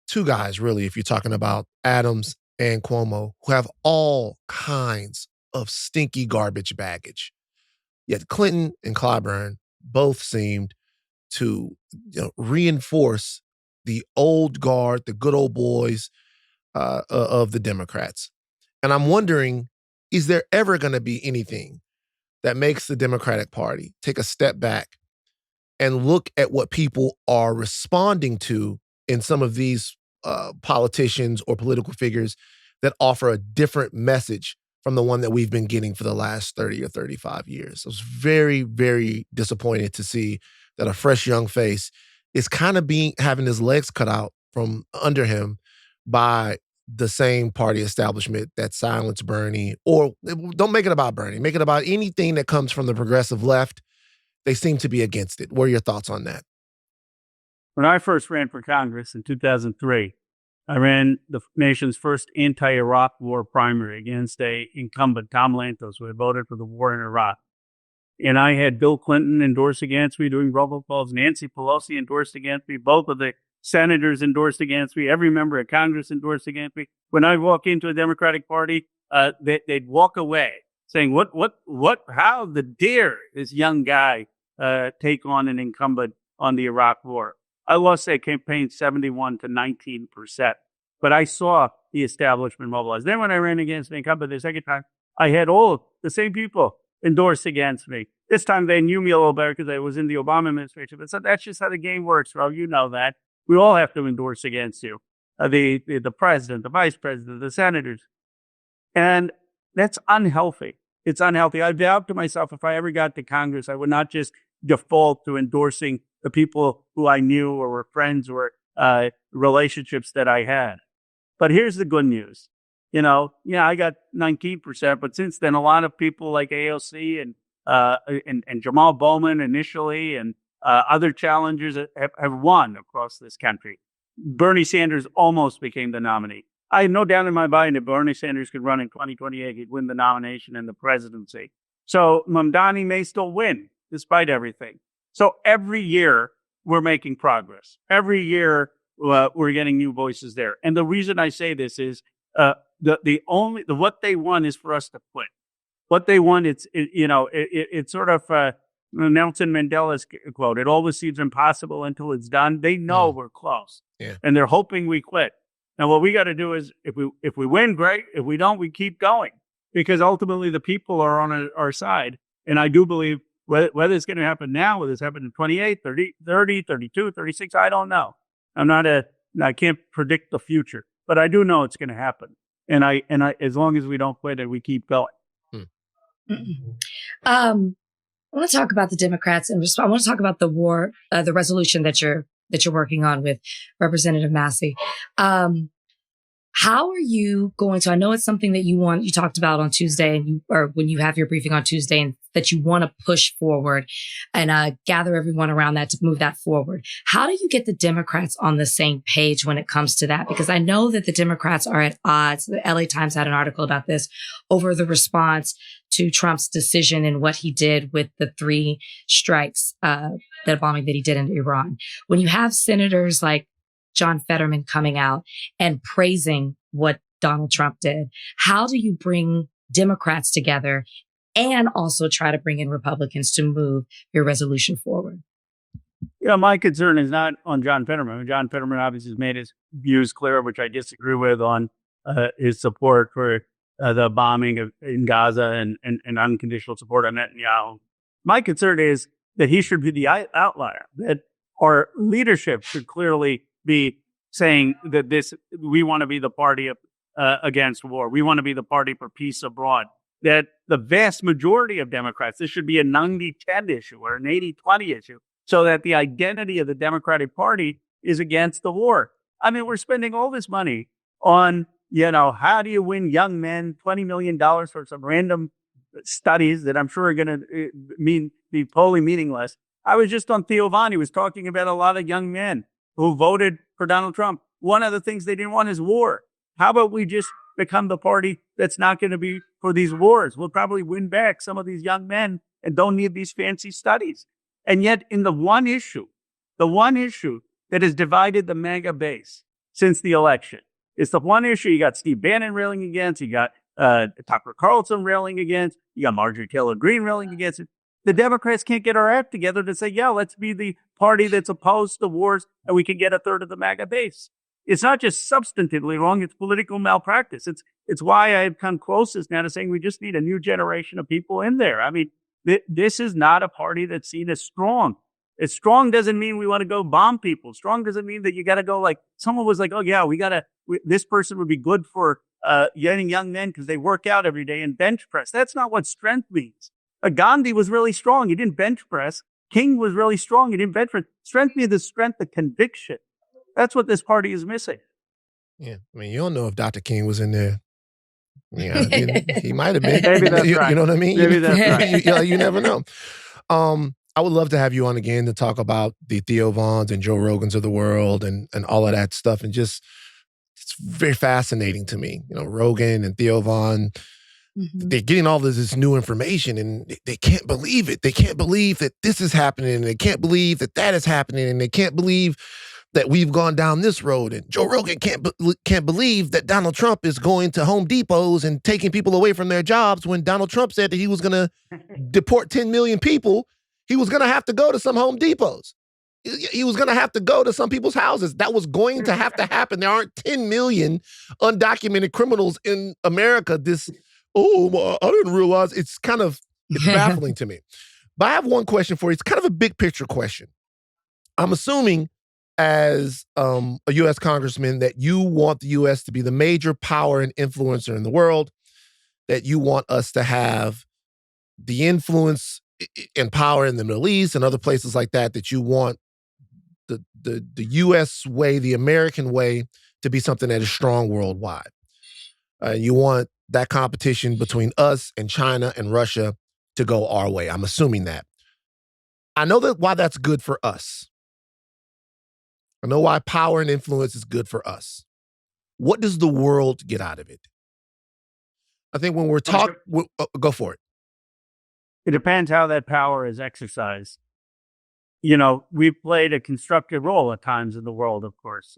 two guys, really, if you're talking about Adams and Cuomo, who have all kinds of stinky garbage baggage. Yet Clinton and Clyburn both seemed to reinforce the old guard, the good old boys of the Democrats. And I'm wondering, is there ever going to be anything that makes the Democratic Party take a step back and look at what people are responding to in some of these politicians or political figures that offer a different message from the one that we've been getting for the last 30 or 35 years? I was very, very disappointed to see that a fresh young face is kind of having his legs cut out from under him by the same party establishment that silenced Bernie, or don't make it about Bernie, make it about anything that comes from the progressive left. They seem to be against it. What are your thoughts on that? When I first ran for Congress in 2003, I ran the nation's first anti-Iraq war primary against a incumbent, Tom Lantos, who had voted for the war in Iraq. And I had Bill Clinton endorse against me doing robocalls. Nancy Pelosi endorsed against me. Both of the senators endorsed against me. Every member of Congress endorsed against me. When I walk into a Democratic Party, they'd walk away saying, how dare this young guy take on an incumbent on the Iraq war? I lost that campaign 71 to 19%. But I saw the establishment mobilize. Then when I ran against the incumbent the second time, I had all the same people endorse against me. This time they knew me a little better because I was in the Obama administration. But so that's just how the game works, Rob. You know that. We all have to endorse against you. The president, the vice president, the senators. And that's unhealthy. It's unhealthy. I vowed to myself if I ever got to Congress, I would not just default to endorsing the people who I knew or were friends or relationships that I had. But here's the good news. I got 19%, but since then, a lot of people like AOC and Jamal Bowman initially and other challengers have won across this country. Bernie Sanders almost became the nominee. I had no doubt in my mind that Bernie Sanders could run in 2028. He'd win the nomination and the presidency. So Mamdani may still win despite everything. So every year we're making progress. Every year we're getting new voices there. And the reason I say this is what they want is for us to quit. What they want, it's sort of Nelson Mandela's quote. It always seems impossible until it's done. They know we're close, and they're hoping we quit. Now, what we got to do is, if we win, great. If we don't, we keep going, because ultimately the people are on our side. And I do believe whether it's going to happen now, whether it's happening in 28, 30, 32, 36, I don't know. I can't predict the future, but I do know it's going to happen. And I, as long as we don't quit it, we keep going. I want to talk about the Democrats, and I want to talk about the war, the resolution that you're working on with Representative Massey. How are you going to? I know it's something that you talked about on Tuesday, or when you have your briefing on Tuesday, and that you want to push forward and gather everyone around that to move that forward. How do you get the Democrats on the same page when it comes to that? Because I know that the Democrats are at odds. The LA Times had an article about this over the response to Trump's decision and what he did with the 3 strikes, that bombing that he did in Iran. When you have senators like John Fetterman coming out and praising what Donald Trump did, how do you bring Democrats together and also try to bring in Republicans to move your resolution forward? My concern is not on John Fetterman. John Fetterman obviously has made his views clear, which I disagree with, on his support for the bombing in Gaza and unconditional support on Netanyahu. My concern is that he should be the outlier, that our leadership should clearly be saying that we want to be the party against war. We want to be the party for peace abroad. That the vast majority of Democrats, this should be a 90-10 issue or an 80-20 issue, so that the identity of the Democratic Party is against the war. I mean, we're spending all this money on, how do you win young men $20 million for some random studies that I'm sure are going to be totally meaningless. I was just on Theo Von. He was talking about a lot of young men who voted for Donald Trump. One of the things they didn't want is war. How about we just become the party that's not going to be for these wars? We'll probably win back some of these young men and don't need these fancy studies. And yet, in the one issue that has divided the MAGA base since the election, It's the one issue you got Steve Bannon railing against, you got Tucker Carlson railing against, you got Marjorie Taylor Greene railing against it. The Democrats can't get our act together to say, yeah, let's be the party that's opposed to wars and we can get a third of the MAGA base. It's not just substantively wrong, it's political malpractice. It's why I've come closest now to saying we just need a new generation of people in there. I mean, this is not a party that's seen as strong. As strong doesn't mean we want to go bomb people. Strong doesn't mean that you got to go like, someone was like, oh yeah, this person would be good for getting young men because they work out every day and bench press. That's not what strength means. Gandhi was really strong. He didn't bench press. King was really strong. He didn't bench press. Strength means the strength of conviction. That's what this party is missing. Yeah. I mean, you don't know if Dr. King was in there. Yeah, he might have been. Maybe that's right. You know what I mean? Maybe that's right. You never know. I would love to have you on again to talk about the Theo Vons and Joe Rogans of the world and all of that stuff. And just, it's very fascinating to me. You know, Rogan and Theo Von, they're getting all this new information and they can't believe it. They can't believe that this is happening. And they can't believe that that is happening. And they can't believe that we've gone down this road. And Joe Rogan can't believe that Donald Trump is going to Home Depots and taking people away from their jobs when Donald Trump said that he was going to deport 10 million people. He was going to have to go to some Home Depots. He was going to have to go to some people's houses. That was going to have to happen. There aren't 10 million undocumented criminals in America. I didn't realize. It's baffling to me. But I have one question for you. It's kind of a big picture question. I'm assuming as a U.S. congressman that you want the U.S. to be the major power and influencer in the world, that you want us to have the influence and power in the Middle East and other places like that, that you want the U.S. way, the American way, to be something that is strong worldwide. You want that competition between us and China and Russia to go our way. I'm assuming that. I know that why that's good for us. I know why power and influence is good for us. What does the world get out of it? I think when we're talking, go for it. It depends how that power is exercised. You know, we've played a constructive role at times in the world, of course,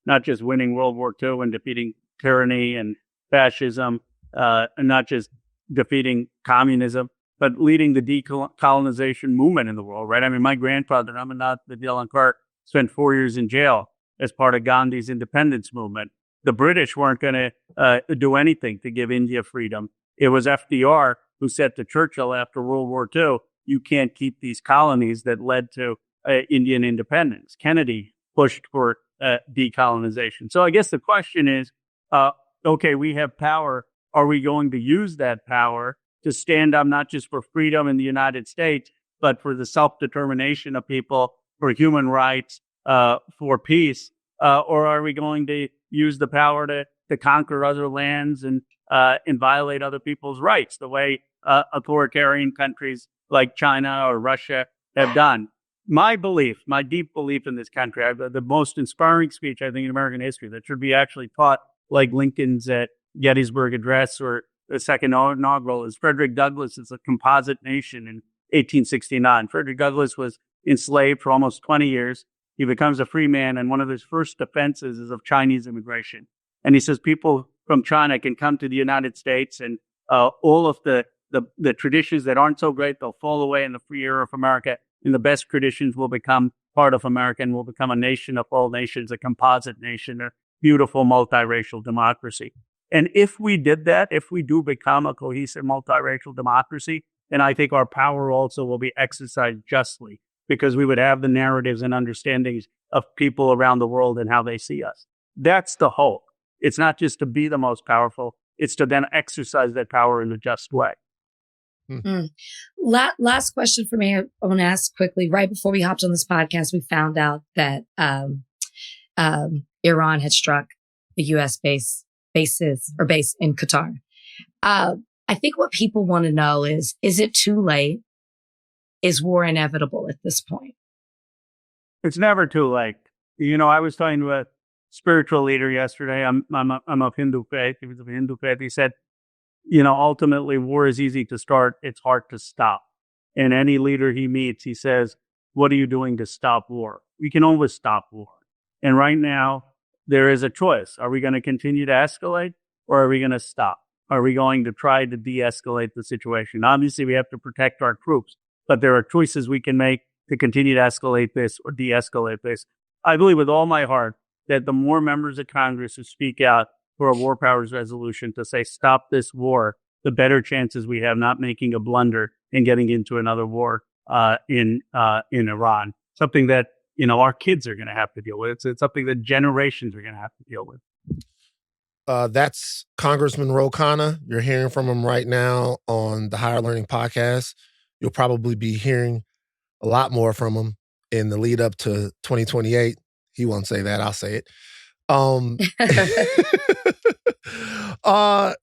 not just winning World War II and defeating tyranny and fascism, and not just defeating communism, but leading the decolonization movement in the world, right? I mean, my grandfather, Mamdani Dillon Clark, spent 4 years in jail as part of Gandhi's independence movement. The British weren't going to do anything to give India freedom. It was FDR who said to Churchill after World War II, you can't keep these colonies that led to Indian independence. Kennedy pushed for decolonization. So I guess the question is, okay, we have power. Are we going to use that power to stand up not just for freedom in the United States, but for the self-determination of people, for human rights, for peace? Or are we going to use the power to conquer other lands and violate other people's rights, the way authoritarian countries like China or Russia have done? My belief, my deep belief in this country, I have the most inspiring speech, I think, in American history that should be actually taught like Lincoln's Gettysburg Address or the second inaugural, is Frederick Douglass is a composite nation in 1869. Frederick Douglass was enslaved for almost 20 years. He becomes a free man, and one of his first offenses is of Chinese immigration. And he says people from China can come to the United States, and all of the traditions that aren't so great, they'll fall away in the free era of America, and the best traditions will become part of America, and will become a nation of all nations, a composite nation, a beautiful multiracial democracy. And if we did that, if we do become a cohesive multiracial democracy, then I think our power also will be exercised justly, because we would have the narratives and understandings of people around the world and how they see us. That's the hope. It's not just to be the most powerful, it's to then exercise that power in a just way. Last question for me. I want to ask quickly. Right before we hopped on this podcast, we found out that Iran had struck the U.S. base in Qatar. I think what people want to know is it too late? Is war inevitable at this point? It's never too late. You know, I was talking to a spiritual leader yesterday. I'm of Hindu faith. He was of Hindu faith. He said, you know, ultimately war is easy to start. It's hard to stop. And any leader he meets, he says, what are you doing to stop war? We can always stop war. And right now, there is a choice. Are we going to continue to escalate, or are we going to stop? Are we going to try to de-escalate the situation? Obviously, we have to protect our troops, but there are choices we can make to continue to escalate this or de-escalate this. I believe with all my heart that the more members of Congress who speak out for a war powers resolution to say, stop this war, the better chances we have not making a blunder and getting into another war in Iran. Something that, our kids are going to have to deal with. It's something that generations are going to have to deal with. That's Congressman Khanna. You're hearing from him right now on the Higher Learning podcast. You'll probably be hearing a lot more from him in the lead up to 2028. He won't say that. I'll say it.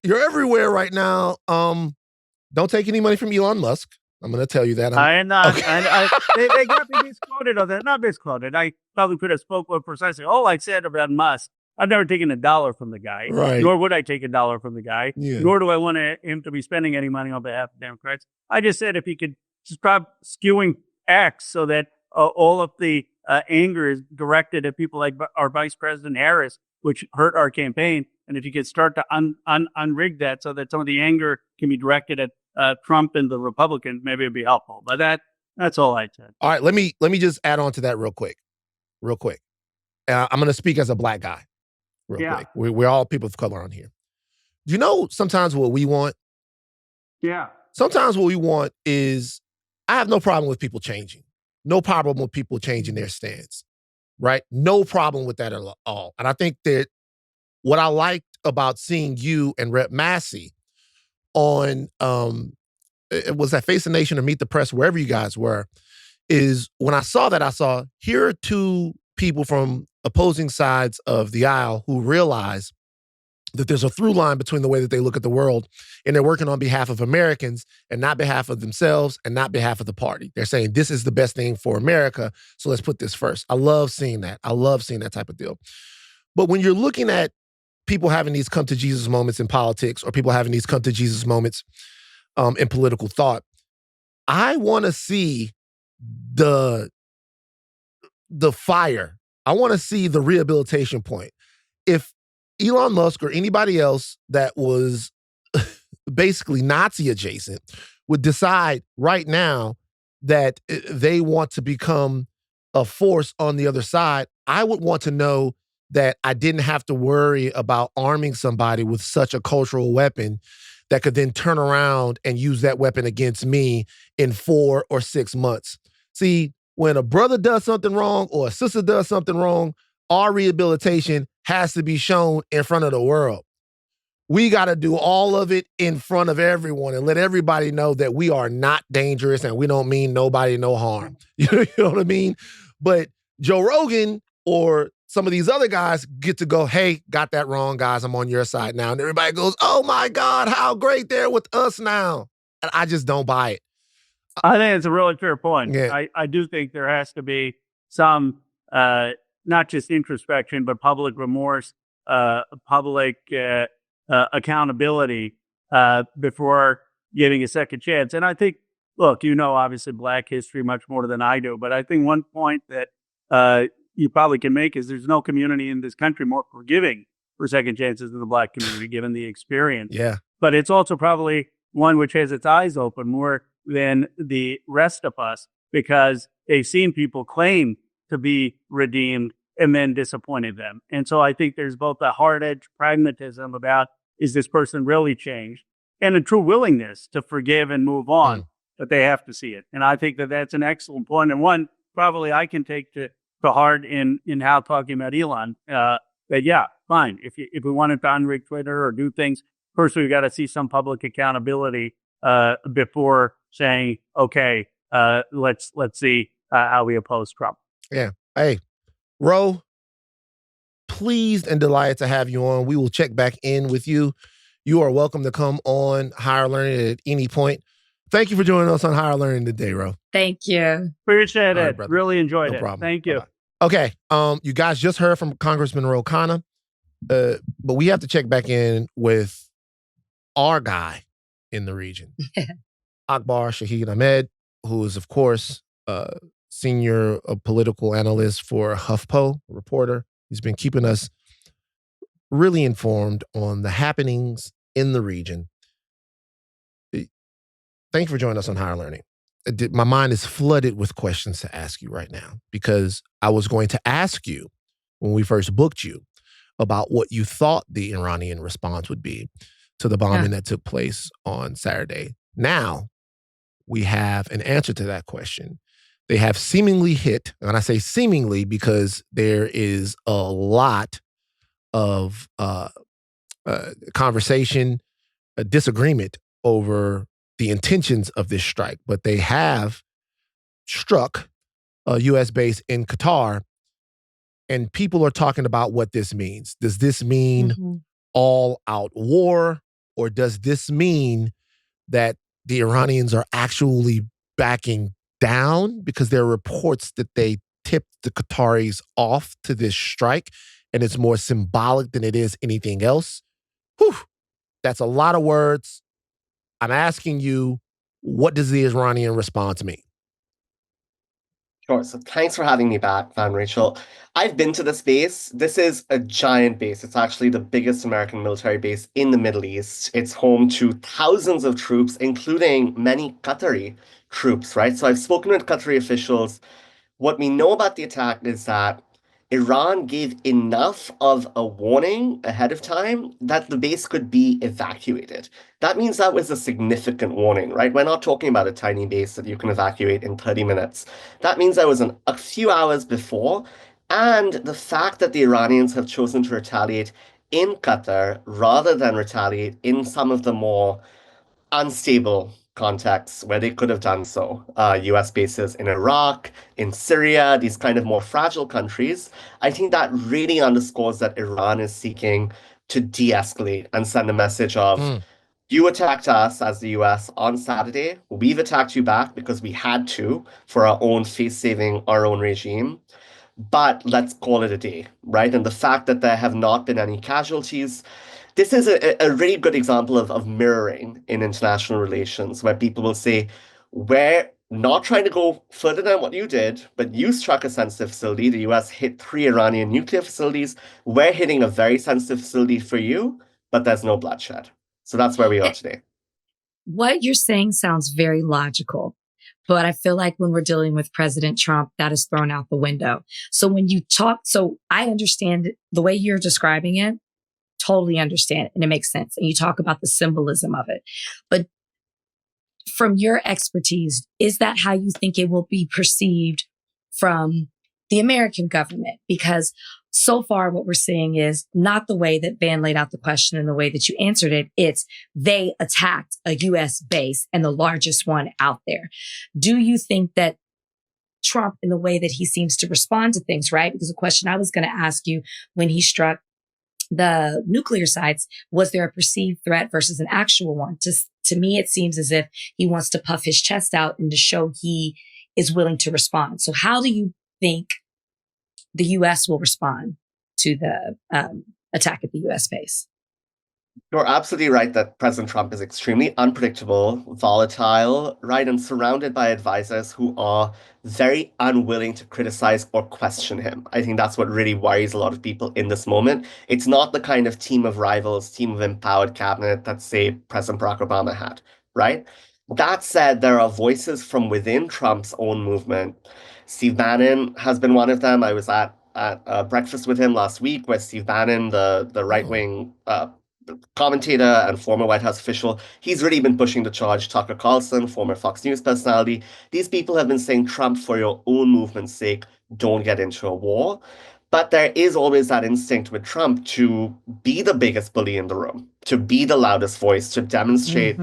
You're everywhere right now. Don't take any money from Elon Musk. I'm going to tell you that. I am not. Okay. They got me misquoted on that. Not misquoted. I probably could have spoke more precisely. All I said about Musk, I've never taken $1 from the guy, right. Nor would I take $1 from the guy, Nor do I want him to be spending any money on behalf of Democrats. I just said if he could stop skewing X so that all of the anger is directed at people like our Vice President Harris, which hurt our campaign, and if you could start to unrig that so that some of the anger can be directed at Trump and the Republicans, maybe it'd be helpful. But that's all I said. All right, let me just add on to that real quick. I'm going to speak as a black guy. Real quick. We're all people of color on here. Do you know sometimes what we want? Yeah. Sometimes what we want is, I have no problem with people changing. No problem with people changing their stance, right? No problem with that at all. And I think that what I liked about seeing you and Rep. Massey on, it was at Face the Nation or Meet the Press, wherever you guys were, is when I saw that, I saw, here are two people from opposing sides of the aisle who realize that there's a through line between the way that they look at the world, and they're working on behalf of Americans and not behalf of themselves and not behalf of the party. They're saying this is the best thing for America, so let's put this first. I love seeing that. I love seeing that type of deal. But when you're looking at people having these come to Jesus moments in politics, or people having these come to Jesus moments in political thought, I want to see the fire. I want to see the rehabilitation point. If Elon Musk or anybody else that was basically Nazi adjacent would decide right now that they want to become a force on the other side, I would want to know that I didn't have to worry about arming somebody with such a cultural weapon that could then turn around and use that weapon against me in 4 or 6 months. See, when a brother does something wrong or a sister does something wrong, our rehabilitation has to be shown in front of the world. We got to do all of it in front of everyone and let everybody know that we are not dangerous and we don't mean nobody no harm. You know what I mean? But Joe Rogan or some of these other guys get to go, hey, got that wrong, guys. I'm on your side now. And everybody goes, oh my God, how great they're with us now. And I just don't buy it. I think it's a really fair point. Yeah. I do think there has to be some, not just introspection, but public remorse, public accountability before giving a second chance. And I think, look, obviously Black history much more than I do, but I think one point that you probably can make is there's no community in this country more forgiving for second chances than the Black community, given the experience. Yeah. But it's also probably one which has its eyes open more than the rest of us, because they've seen people claim to be redeemed and then disappointed them. And so I think there's both a hard-edged pragmatism about, is this person really changed, and a true willingness to forgive and move on, but they have to see it. And I think that that's an excellent point, and one probably I can take to heart in how talking about Elon, that yeah, fine. If we wanted to unrig Twitter or do things, first we've got to see some public accountability before saying, okay, let's see how we oppose Trump. Yeah. Hey, Ro, pleased and delighted to have you on. We will check back in with you. You are welcome to come on Higher Learning at any point. Thank you for joining us on Higher Learning today, Ro. Thank you. Appreciate it. Right, really enjoyed no it. Problem. Thank you. Bye-bye. Okay. You guys just heard from Congressman Khanna, but we have to check back in with our guy in the region. Akbar Shahid Ahmed, who is, of course, senior political analyst for HuffPost, reporter. He's been keeping us really informed on the happenings in the region. Thank you for joining us on Higher Learning. My mind is flooded with questions to ask you right now, because I was going to ask you when we first booked you about what you thought the Iranian response would be to the bombing that took place on Saturday. Now we have an answer to that question. They have seemingly hit, and I say seemingly because there is a lot of conversation, a disagreement over the intentions of this strike, but they have struck a U.S. base in Qatar, and people are talking about what this means. Does this mean all-out war, or does this mean that the Iranians are actually backing down? Because there are reports that they tipped the Qataris off to this strike, and it's more symbolic than it is anything else. Whew, that's a lot of words. I'm asking you, what does the Iranian response mean? Sure. So thanks for having me back, Van Rachel. I've been to this base. This is a giant base. It's actually the biggest American military base in the Middle East. It's home to thousands of troops, including many Qatari troops, right? So I've spoken with Qatari officials. What we know about the attack is that Iran gave enough of a warning ahead of time that the base could be evacuated. That means that was a significant warning, right? We're not talking about a tiny base that you can evacuate in 30 minutes. That means that was a few hours before. And the fact that the Iranians have chosen to retaliate in Qatar rather than retaliate in some of the more unstable contexts where they could have done so. US bases in Iraq, in Syria, these kind of more fragile countries. I think that really underscores that Iran is seeking to de-escalate and send a message of, you attacked us as the US on Saturday. We've attacked you back because we had to for our own face-saving our own regime. But let's call it a day, right? And the fact that there have not been any casualties, this is a really good example of mirroring in international relations, where people will say, we're not trying to go further than what you did, but you struck a sensitive facility. The US hit 3 Iranian nuclear facilities. We're hitting a very sensitive facility for you, but there's no bloodshed. So that's where we are today. What you're saying sounds very logical, but I feel like when we're dealing with President Trump, that is thrown out the window. So when you talk, so I understand the way you're describing it, totally understand it, and it makes sense. And you talk about the symbolism of it. But from your expertise, is that how you think it will be perceived from the American government? Because so far what we're seeing is not the way that Van laid out the question and the way that you answered it. It's they attacked a U.S. base and the largest one out there. Do you think that Trump, in the way that he seems to respond to things, right? Because the question I was going to ask you when he struck the nuclear sites, was there a perceived threat versus an actual one? To me, it seems as if he wants to puff his chest out and to show he is willing to respond. So how do you think the U.S. will respond to the attack at the U.S. base? You're absolutely right that President Trump is extremely unpredictable, volatile, right, and surrounded by advisors who are very unwilling to criticize or question him. I think that's what really worries a lot of people in this moment. It's not the kind of team of rivals, team of empowered cabinet that, say, President Barack Obama had, right? That said, there are voices from within Trump's own movement. Steve Bannon has been one of them. I was at breakfast with him last week, where Steve Bannon, the right-wing commentator and former White House official, he's really been pushing the charge. Tucker Carlson, former Fox News personality, these people have been saying, Trump, for your own movement's sake, don't get into a war. But there is always that instinct with Trump to be the biggest bully in the room, to be the loudest voice, to demonstrate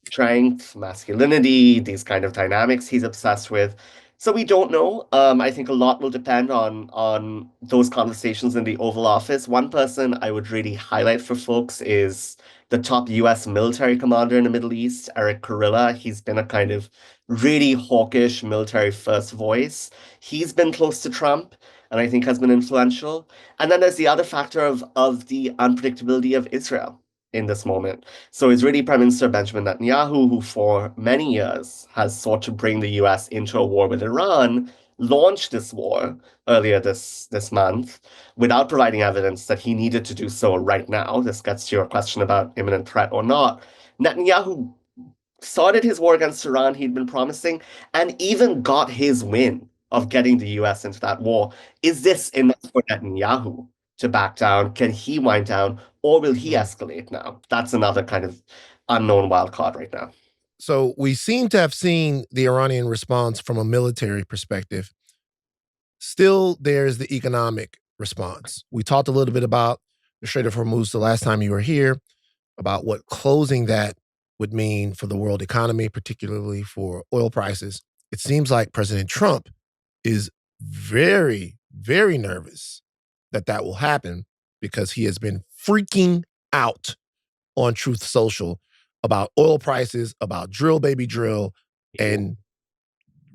strength, masculinity, these kind of dynamics he's obsessed with. So we don't know. I think a lot will depend on those conversations in the Oval Office. One person I would really highlight for folks is the top US military commander in the Middle East, Eric Kurilla. He's been a kind of really hawkish military first voice. He's been close to Trump and I think has been influential. And then there's the other factor of the unpredictability of Israel. in this moment. So Israeli Prime Minister Benjamin Netanyahu, who for many years has sought to bring the US into a war with Iran, launched this war earlier this month without providing evidence that he needed to do so right now. This gets to your question about imminent threat or not. Netanyahu started his war against Iran he'd been promising, and even got his win of getting the US into that war. Is this enough for Netanyahu to back down? Can he wind down, or will he escalate now? That's another kind of unknown wild card right now. So we seem to have seen the Iranian response from a military perspective. Still, there's the economic response. We talked a little bit about the Strait of Hormuz the last time you were here, about what closing that would mean for the world economy, particularly for oil prices. It seems like President Trump is very, very nervous that that will happen because he has been freaking out on Truth Social about oil prices, about drill baby drill, and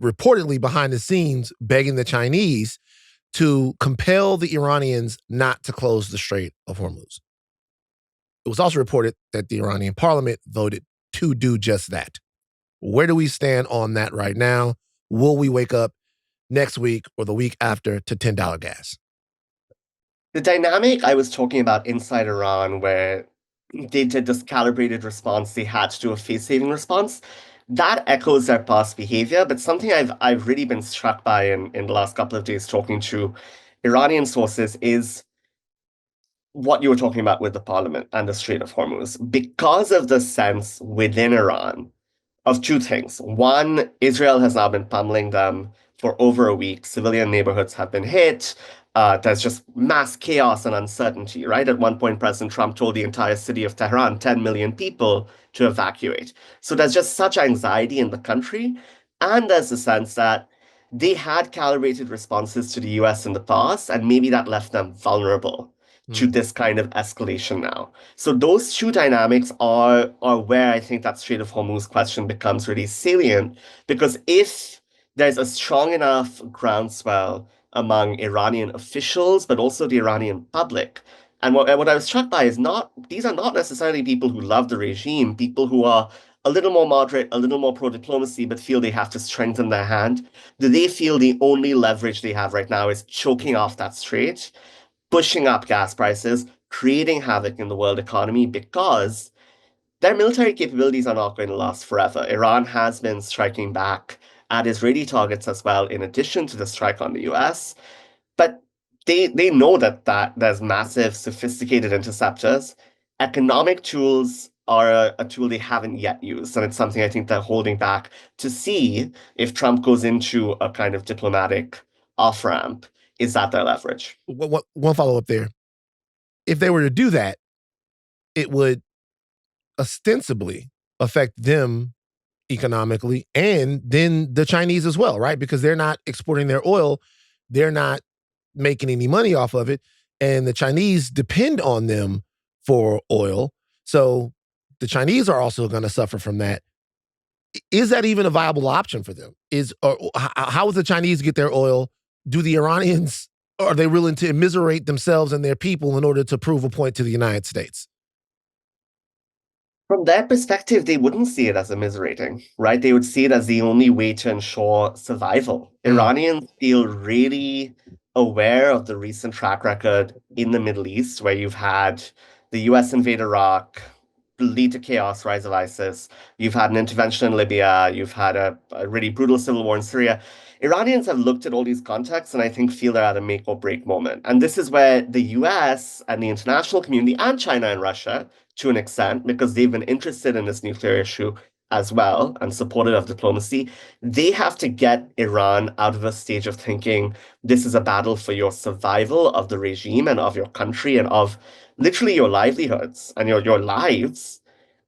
reportedly behind the scenes begging the Chinese to compel the Iranians not to close the Strait of Hormuz. It was also reported that the Iranian parliament voted to do just that. Where do we stand on that right now? Will we wake up next week or the week after to $10 gas? The dynamic I was talking about inside Iran, where they did this calibrated response, they had to do a face-saving response, that echoes their past behavior. But something I've really been struck by in the last couple of days talking to Iranian sources is what you were talking about with the parliament and the Strait of Hormuz. Because of the sense within Iran of two things. One, Israel has now been pummeling them for over a week. Civilian neighborhoods have been hit. There's just mass chaos and uncertainty, right? At one point, President Trump told the entire city of Tehran, 10 million people, to evacuate. So there's just such anxiety in the country. And there's a sense that they had calibrated responses to the US in the past, and maybe that left them vulnerable to this kind of escalation now. So those two dynamics are where I think that Strait of Hormuz question becomes really salient, because if there's a strong enough groundswell among Iranian officials, but also the Iranian public, and what I was struck by is these are not necessarily people who love the regime, people who are a little more moderate, a little more pro-diplomacy, but feel they have to strengthen their hand. Do they feel the only leverage they have right now is choking off that strait, pushing up gas prices, creating havoc in the world economy, because their military capabilities are not going to last forever. Iran has been striking back at Israeli targets as well, in addition to the strike on the US. But they know that there's massive, sophisticated interceptors. Economic tools are a tool they haven't yet used, and it's something I think they're holding back to see if Trump goes into a kind of diplomatic off-ramp. Is that their leverage? One follow-up there. If they were to do that, it would ostensibly affect them economically and then the Chinese as well, right? Because they're not exporting their oil. They're not making any money off of it. And the Chinese depend on them for oil. So the Chinese are also going to suffer from that. Is that even a viable option for them? How would the Chinese get their oil? Do the Iranians, are they willing to immiserate themselves and their people in order to prove a point to the United States? From their perspective, they wouldn't see it as immiserating, right? They would see it as the only way to ensure survival. Iranians feel really aware of the recent track record in the Middle East, where you've had the US invade Iraq, lead to chaos, rise of ISIS. You've had an intervention in Libya. You've had a really brutal civil war in Syria. Iranians have looked at all these contexts and I think feel they're at a make or break moment. And this is where the US and the international community and China and Russia, to an extent, because they've been interested in this nuclear issue as well and supportive of diplomacy, they have to get Iran out of a stage of thinking this is a battle for your survival of the regime and of your country and of literally your livelihoods and your lives,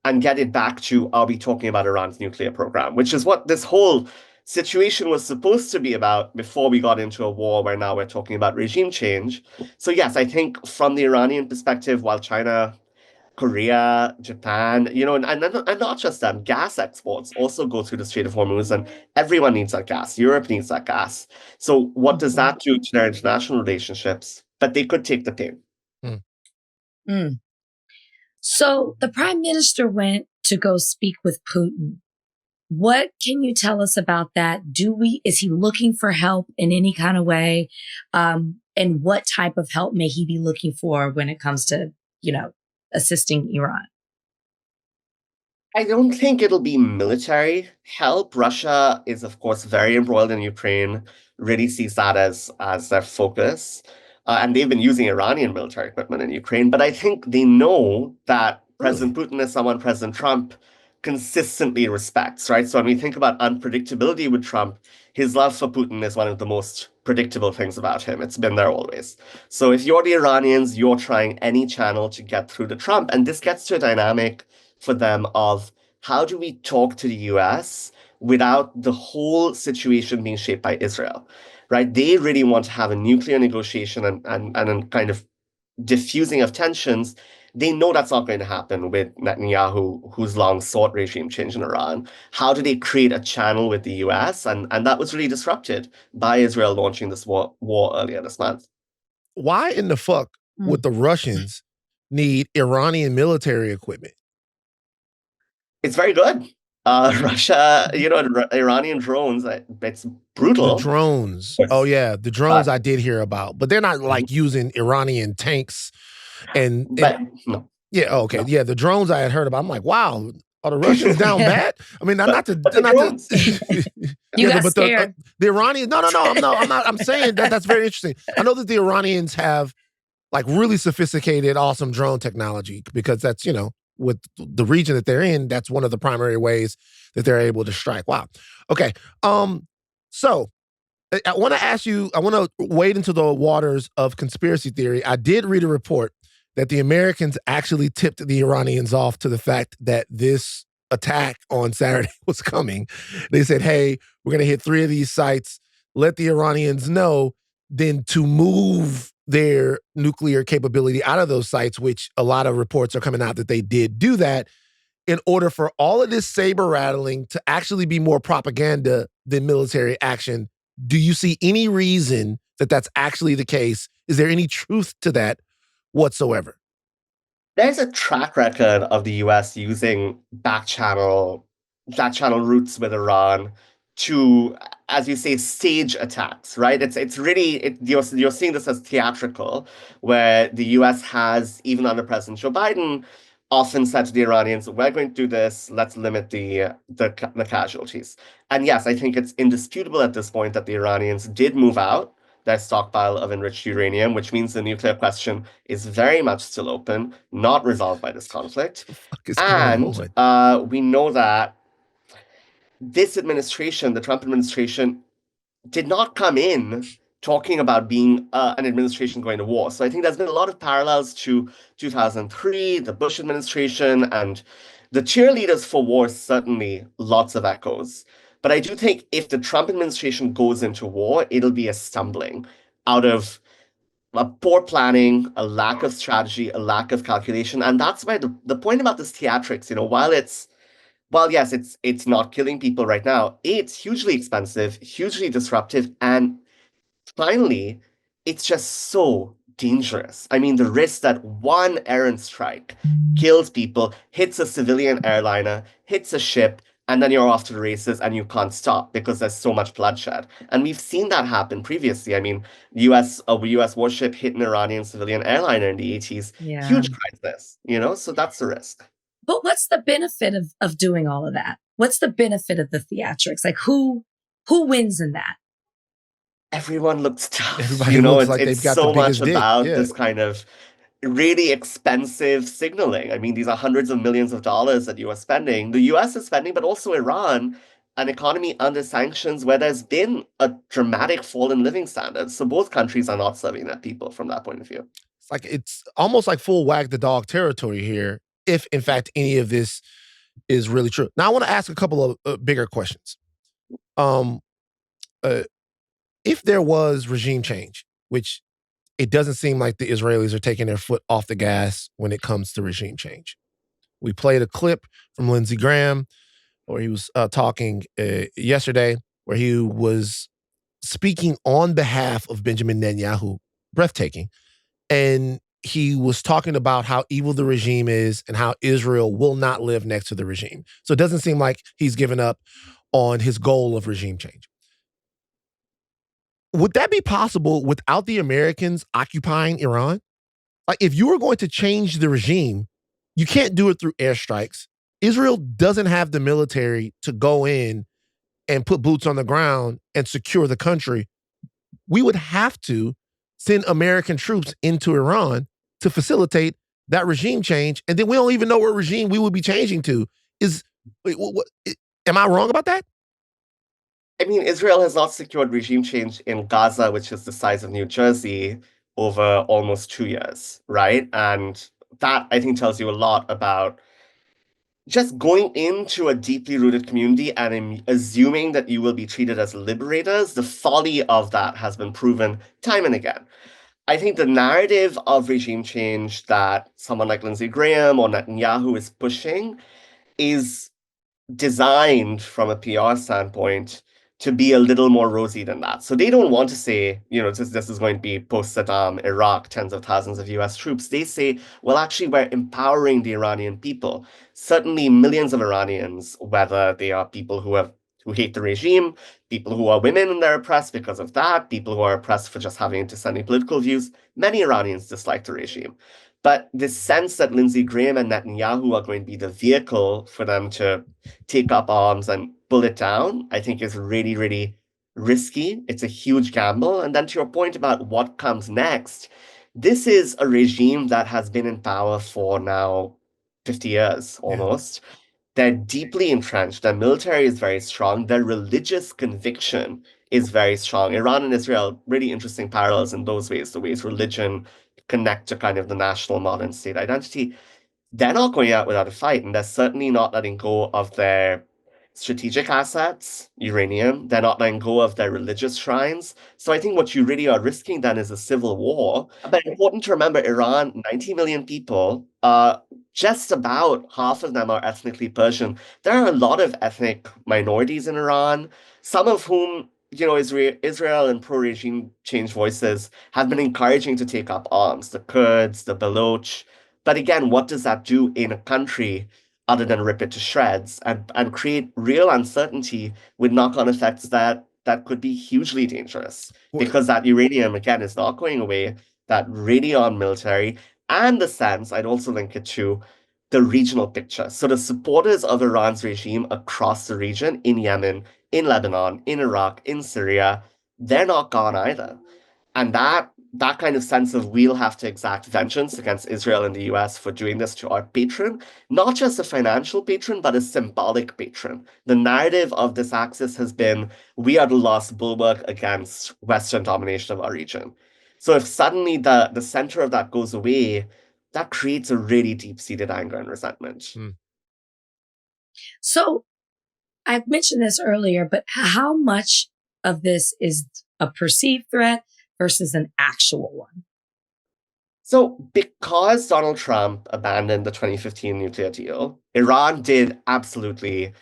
and get it back to, are we talking about Iran's nuclear program, which is what this whole situation was supposed to be about before we got into a war where now we're talking about regime change. So yes, I think from the Iranian perspective, while China, Korea, Japan, and not just them, gas exports also go through the Strait of Hormuz, and everyone needs that gas. Europe needs that gas. So what does that do to their international relationships? But they could take the pain. So the prime minister went to go speak with Putin. What can you tell us about that? Is he looking for help in any kind of way? And what type of help may he be looking for when it comes to, assisting Iran? I don't think it'll be military help. Russia is, of course, very embroiled in Ukraine, really sees that as their focus. And they've been using Iranian military equipment in Ukraine. But I think they know that President Putin is someone President Trump consistently respects, right? So when we think about unpredictability with Trump, his love for Putin is one of the most predictable things about him. It's been there always. So if you're the Iranians, you're trying any channel to get through to Trump. And this gets to a dynamic for them of how do we talk to the US without the whole situation being shaped by Israel, right? They really want to have a nuclear negotiation and a kind of diffusing of tensions. They know that's not going to happen with Netanyahu, who's long sought regime change in Iran. How do they create a channel with the US? And that was really disrupted by Israel launching this war earlier this month. Why in the fuck would the Russians need Iranian military equipment? It's very good. Russia, Iranian drones, it's brutal. The drones. Oh, yeah. The drones I did hear about. But they're not like using Iranian tanks and no. Yeah, okay. No. Yeah, the drones I had heard about. I'm like, wow, are the Russians down bad? I mean, not to you got scared. The Iranians, no, I'm not. I'm saying that's very interesting. I know that the Iranians have like really sophisticated, awesome drone technology because that's, with the region that they're in, that's one of the primary ways that they're able to strike. Wow. Okay. So I want to ask you, I want to wade into the waters of conspiracy theory. I did read a report that the Americans actually tipped the Iranians off to the fact that this attack on Saturday was coming. They said, hey, we're going to hit 3 of these sites, let the Iranians know, then to move their nuclear capability out of those sites, which a lot of reports are coming out that they did do that, in order for all of this saber rattling to actually be more propaganda than military action. Do you see any reason that that's actually the case? Is there any truth to that whatsoever? There's a track record of the US using back channel routes with Iran to, as you say, stage attacks, right? It's really, you're seeing this as theatrical, where the US has, even under President Joe Biden, often said to the Iranians, we're going to do this, let's limit the casualties. And yes, I think it's indisputable at this point that the Iranians did move out their stockpile of enriched uranium, which means the nuclear question is very much still open, not resolved by this conflict. And we know that this administration, the Trump administration, did not come in talking about being an administration going to war. So I think there's been a lot of parallels to 2003, the Bush administration, and the cheerleaders for war, certainly lots of echoes. But I do think if the Trump administration goes into war, it'll be a stumbling out of a poor planning, a lack of strategy, a lack of calculation. And that's why the point about this theatrics, while yes, it's not killing people right now, it's hugely expensive, hugely disruptive, and finally, it's just so dangerous. I mean, the risk that one errant strike kills people, hits a civilian airliner, hits a ship, and then you're off to the races and you can't stop because there's so much bloodshed. And we've seen that happen previously. I mean, a US warship hit an Iranian civilian airliner in the 80s. Yeah. Huge crisis, so that's the risk. But what's the benefit of doing all of that? What's the benefit of the theatrics? Like who wins in that? Everyone looks tough. Everybody looks like they've got so the biggest much about dick. this kind of really expensive signaling. I mean, these are hundreds of millions of dollars that you are spending. The US is spending, but also Iran, an economy under sanctions where there's been a dramatic fall in living standards. So both countries are not serving their people from that point of view. It's almost like full wag the dog territory here, if in fact any of this is really true. Now, I want to ask a couple of bigger questions. If there was regime change, which it doesn't seem like the Israelis are taking their foot off the gas when it comes to regime change. We played a clip from Lindsey Graham where he was talking yesterday, where he was speaking on behalf of Benjamin Netanyahu, breathtaking. And he was talking about how evil the regime is and how Israel will not live next to the regime. So it doesn't seem like he's given up on his goal of regime change. Would that be possible without the Americans occupying Iran? Like, if you were going to change the regime, you can't do it through airstrikes. Israel doesn't have the military to go in and put boots on the ground and secure the country. We would have to send American troops into Iran to facilitate that regime change. And then we don't even know what regime we would be changing to. Am I wrong about that? I mean, Israel has not secured regime change in Gaza, which is the size of New Jersey, over almost 2 years, right? And that, I think, tells you a lot about just going into a deeply rooted community and assuming that you will be treated as liberators. The folly of that has been proven time and again. I think the narrative of regime change that someone like Lindsey Graham or Netanyahu is pushing is designed from a PR standpoint to be a little more rosy than that. So they don't want to say, this is going to be post-Saddam, Iraq, tens of thousands of US troops. They say, well, actually, we're empowering the Iranian people. Certainly millions of Iranians, whether they are people who hate the regime, people who are women and they're oppressed because of that, people who are oppressed for just having dissenting political views, many Iranians dislike the regime. But this sense that Lindsey Graham and Netanyahu are going to be the vehicle for them to take up arms and pull it down, I think is really, really risky. It's a huge gamble. And then to your point about what comes next, this is a regime that has been in power for now 50 years almost. Yeah. They're deeply entrenched. Their military is very strong. Their religious conviction is very strong. Iran and Israel, really interesting parallels in those ways, the ways religion connect to kind of the national modern state identity. They're not going out without a fight, and they're certainly not letting go of their strategic assets, uranium. They're not letting go of their religious shrines. So I think what you really are risking then is a civil war. But important to remember, Iran, 90 million people, just about half of them are ethnically Persian. There are a lot of ethnic minorities in Iran, some of whom Israel and pro-regime change voices have been encouraging to take up arms, the Kurds, the Baloch. But again, what does that do in a country other than rip it to shreds and create real uncertainty with knock-on effects that could be hugely dangerous? Because that uranium, again, is not going away, that radion military, and the sense, I'd also link it to the regional picture. So the supporters of Iran's regime across the region, in Yemen, in Lebanon, in Iraq, in Syria, they're not gone either. And that kind of sense of we'll have to exact vengeance against Israel and the US for doing this to our patron, not just a financial patron, but a symbolic patron. The narrative of this axis has been, we are the last bulwark against Western domination of our region. So if suddenly the center of that goes away, that creates a really deep-seated anger and resentment. So I mentioned this earlier, but how much of this is a perceived threat versus an actual one? So because Donald Trump abandoned the 2015 nuclear deal, Iran did absolutely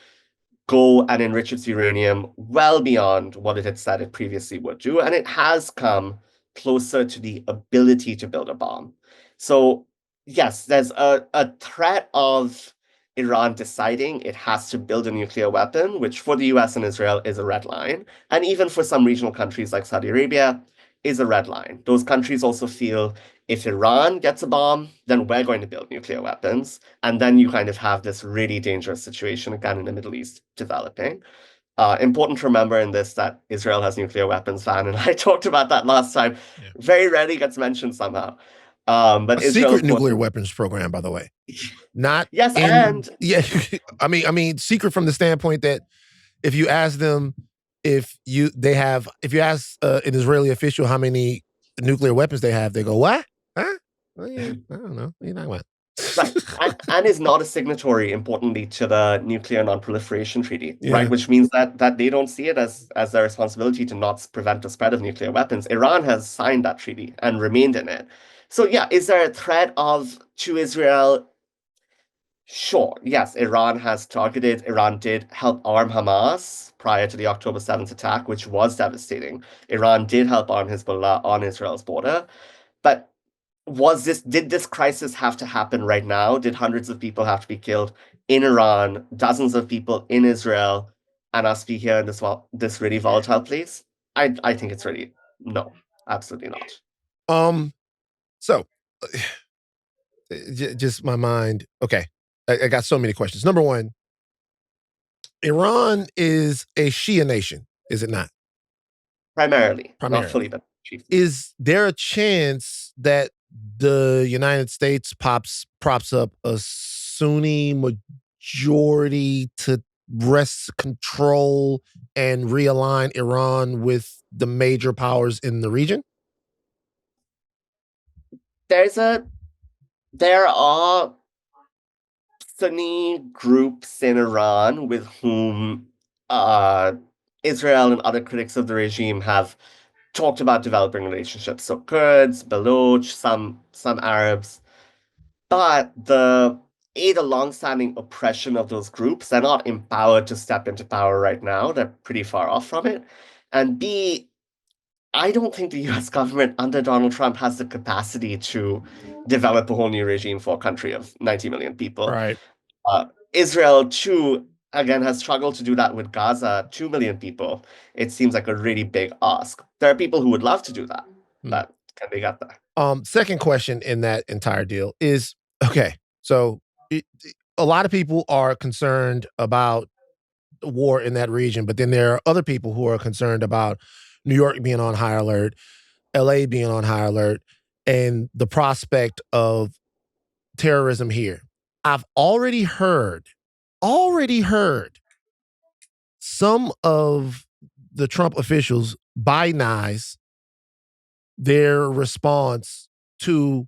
go and enrich its uranium well beyond what it had said it previously would do, and it has come closer to the ability to build a bomb. So yes, there's a threat of Iran deciding it has to build a nuclear weapon, which for the US and Israel is a red line, and even for some regional countries like Saudi Arabia is a red line. Those countries also feel if Iran gets a bomb, then we're going to build nuclear weapons. And then you kind of have this really dangerous situation again in the Middle East developing. Important to remember in this that Israel has nuclear weapons ban, and I talked about that last time. Yeah. Very rarely gets mentioned somehow. But a secret nuclear weapons program, by the way. Not yes, I mean, secret from the standpoint that if you ask them if you ask an Israeli official how many nuclear weapons they have, they go, what? Huh? Well, yeah, I don't know. You know what? Right. And is not a signatory, importantly, to the Nuclear Non-Proliferation Treaty, right? Which means that they don't see it as their responsibility to not prevent the spread of nuclear weapons. Iran has signed that treaty and remained in it. So yeah, is there a threat to Israel? Sure. Yes, Iran did help arm Hamas prior to the October 7th attack, which was devastating. Iran did help arm Hezbollah on Israel's border. But did this crisis have to happen right now? Did hundreds of people have to be killed in Iran, dozens of people in Israel, and us be here in this really volatile place? I think it's really no, absolutely not. So just my mind. Okay. I got so many questions. Number one, Iran is a Shia nation, is it not? Primarily. Not fully, but chiefly. Is there a chance that the United States props up a Sunni majority to wrest control and realign Iran with the major powers in the region? There are Sunni groups in Iran with whom Israel and other critics of the regime have talked about developing relationships. So Kurds, Baloch, some Arabs. But the long-standing oppression of those groups, they're not empowered to step into power right now. They're pretty far off from it. And B, I don't think the US government under Donald Trump has the capacity to develop a whole new regime for a country of 90 million people. Right. Israel, too, again, has struggled to do that with Gaza, 2 million people. It seems like a really big ask. There are people who would love to do that, but can they get there? Second question in that entire deal is, okay, so a lot of people are concerned about the war in that region, but then there are other people who are concerned about New York being on high alert, LA being on high alert, and the prospect of terrorism here. I've already heard some of the Trump officials Bidenize their response to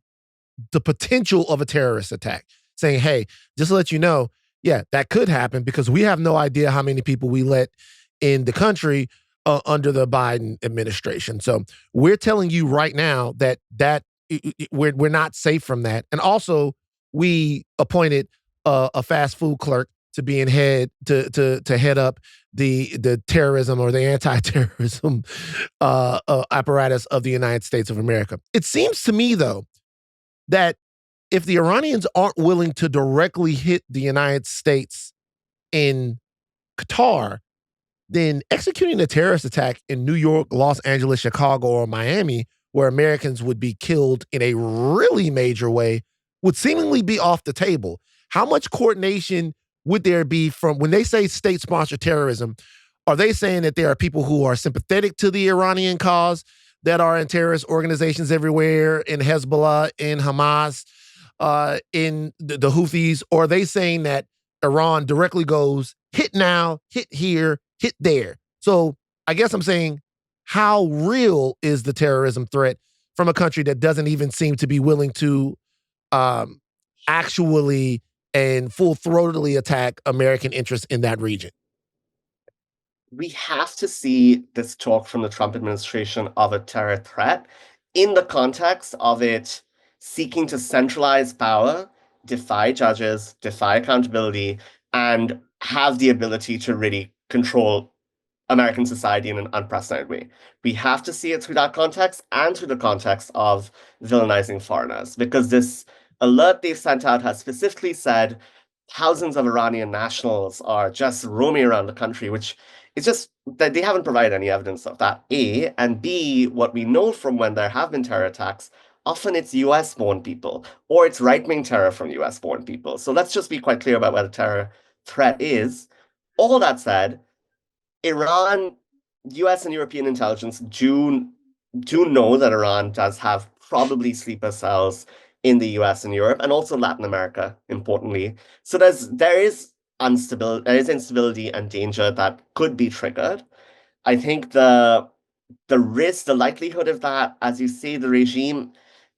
the potential of a terrorist attack, saying, hey, just to let you know, yeah, that could happen because we have no idea how many people we let in the country under the Biden administration. So we're telling you right now that we're not safe from that. And also, we appointed a fast food clerk to be in head to head up the terrorism or the anti-terrorism apparatus of the United States of America. It seems to me, though, that if the Iranians aren't willing to directly hit the United States in Qatar, then executing a terrorist attack in New York, Los Angeles, Chicago, or Miami, where Americans would be killed in a really major way, would seemingly be off the table. How much coordination would there be from when they say state-sponsored terrorism? Are they saying that there are people who are sympathetic to the Iranian cause that are in terrorist organizations everywhere, in Hezbollah, in Hamas, in the Houthis? Or are they saying that Iran directly goes hit now, hit here, hit there? So I guess I'm saying, how real is the terrorism threat from a country that doesn't even seem to be willing to actually and full-throatedly attack American interests in that region? We have to see this talk from the Trump administration of a terror threat in the context of it seeking to centralize power, defy judges, defy accountability, and have the ability to really control American society in an unprecedented way. We have to see it through that context and through the context of villainizing foreigners, because this alert they've sent out has specifically said thousands of Iranian nationals are just roaming around the country, which is just that they haven't provided any evidence of that, A. And B, what we know from when there have been terror attacks, often it's US-born people, or it's right-wing terror from US-born people. So let's just be quite clear about what a terror threat is. All that said, Iran, US and European intelligence do know that Iran does have probably sleeper cells in the US and Europe, and also Latin America, importantly. So there is instability and danger that could be triggered. I think the risk, the likelihood of that, as you say, the regime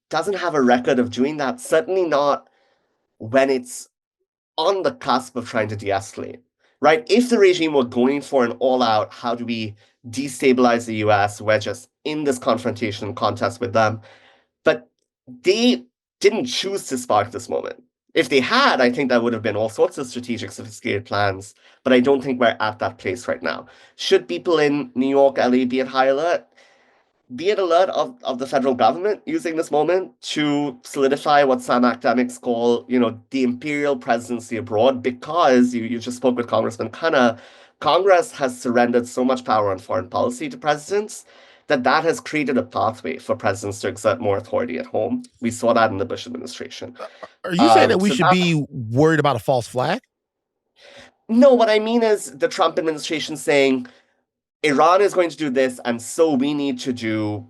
doesn't have a record of doing that, certainly not when it's on the cusp of trying to de-escalate, right? If the regime were going for an all-out, how do we destabilize the US, we're just in this confrontation contest with them. But they didn't choose to spark this moment. If they had, I think that would have been all sorts of strategic, sophisticated plans, but I don't think we're at that place right now. Should people in New York, LA be at high alert? be it alert of the federal government using this moment to solidify what some academics call, the imperial presidency abroad, because you just spoke with Congressman Khanna, Congress has surrendered so much power on foreign policy to presidents that has created a pathway for presidents to exert more authority at home. We saw that in the Bush administration. Are you saying that we should be worried about a false flag? No, what I mean is the Trump administration saying Iran is going to do this, and so we need to do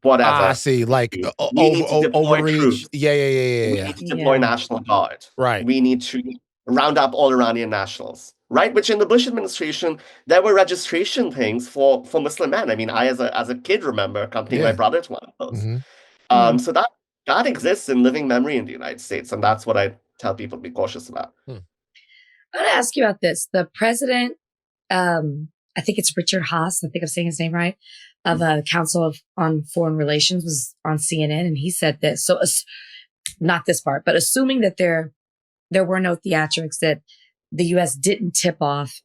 whatever. I see, like we need to deploy overreach. Troops. Yeah. We need to deploy National Guard. Right. We need to round up all Iranian nationals. Right, which in the Bush administration there were registration things for Muslim men. I mean, I as a kid remember accompanying my brother to one of those. Mm-hmm. So that exists in living memory in the United States, and that's what I tell people to be cautious about. I want to ask you about this. The president, I think it's Richard Haas, I think I'm saying his name right, of a Council on Foreign Relations, was on CNN, and he said this. So, not this part, but assuming that there were no theatrics, that the U.S. didn't tip off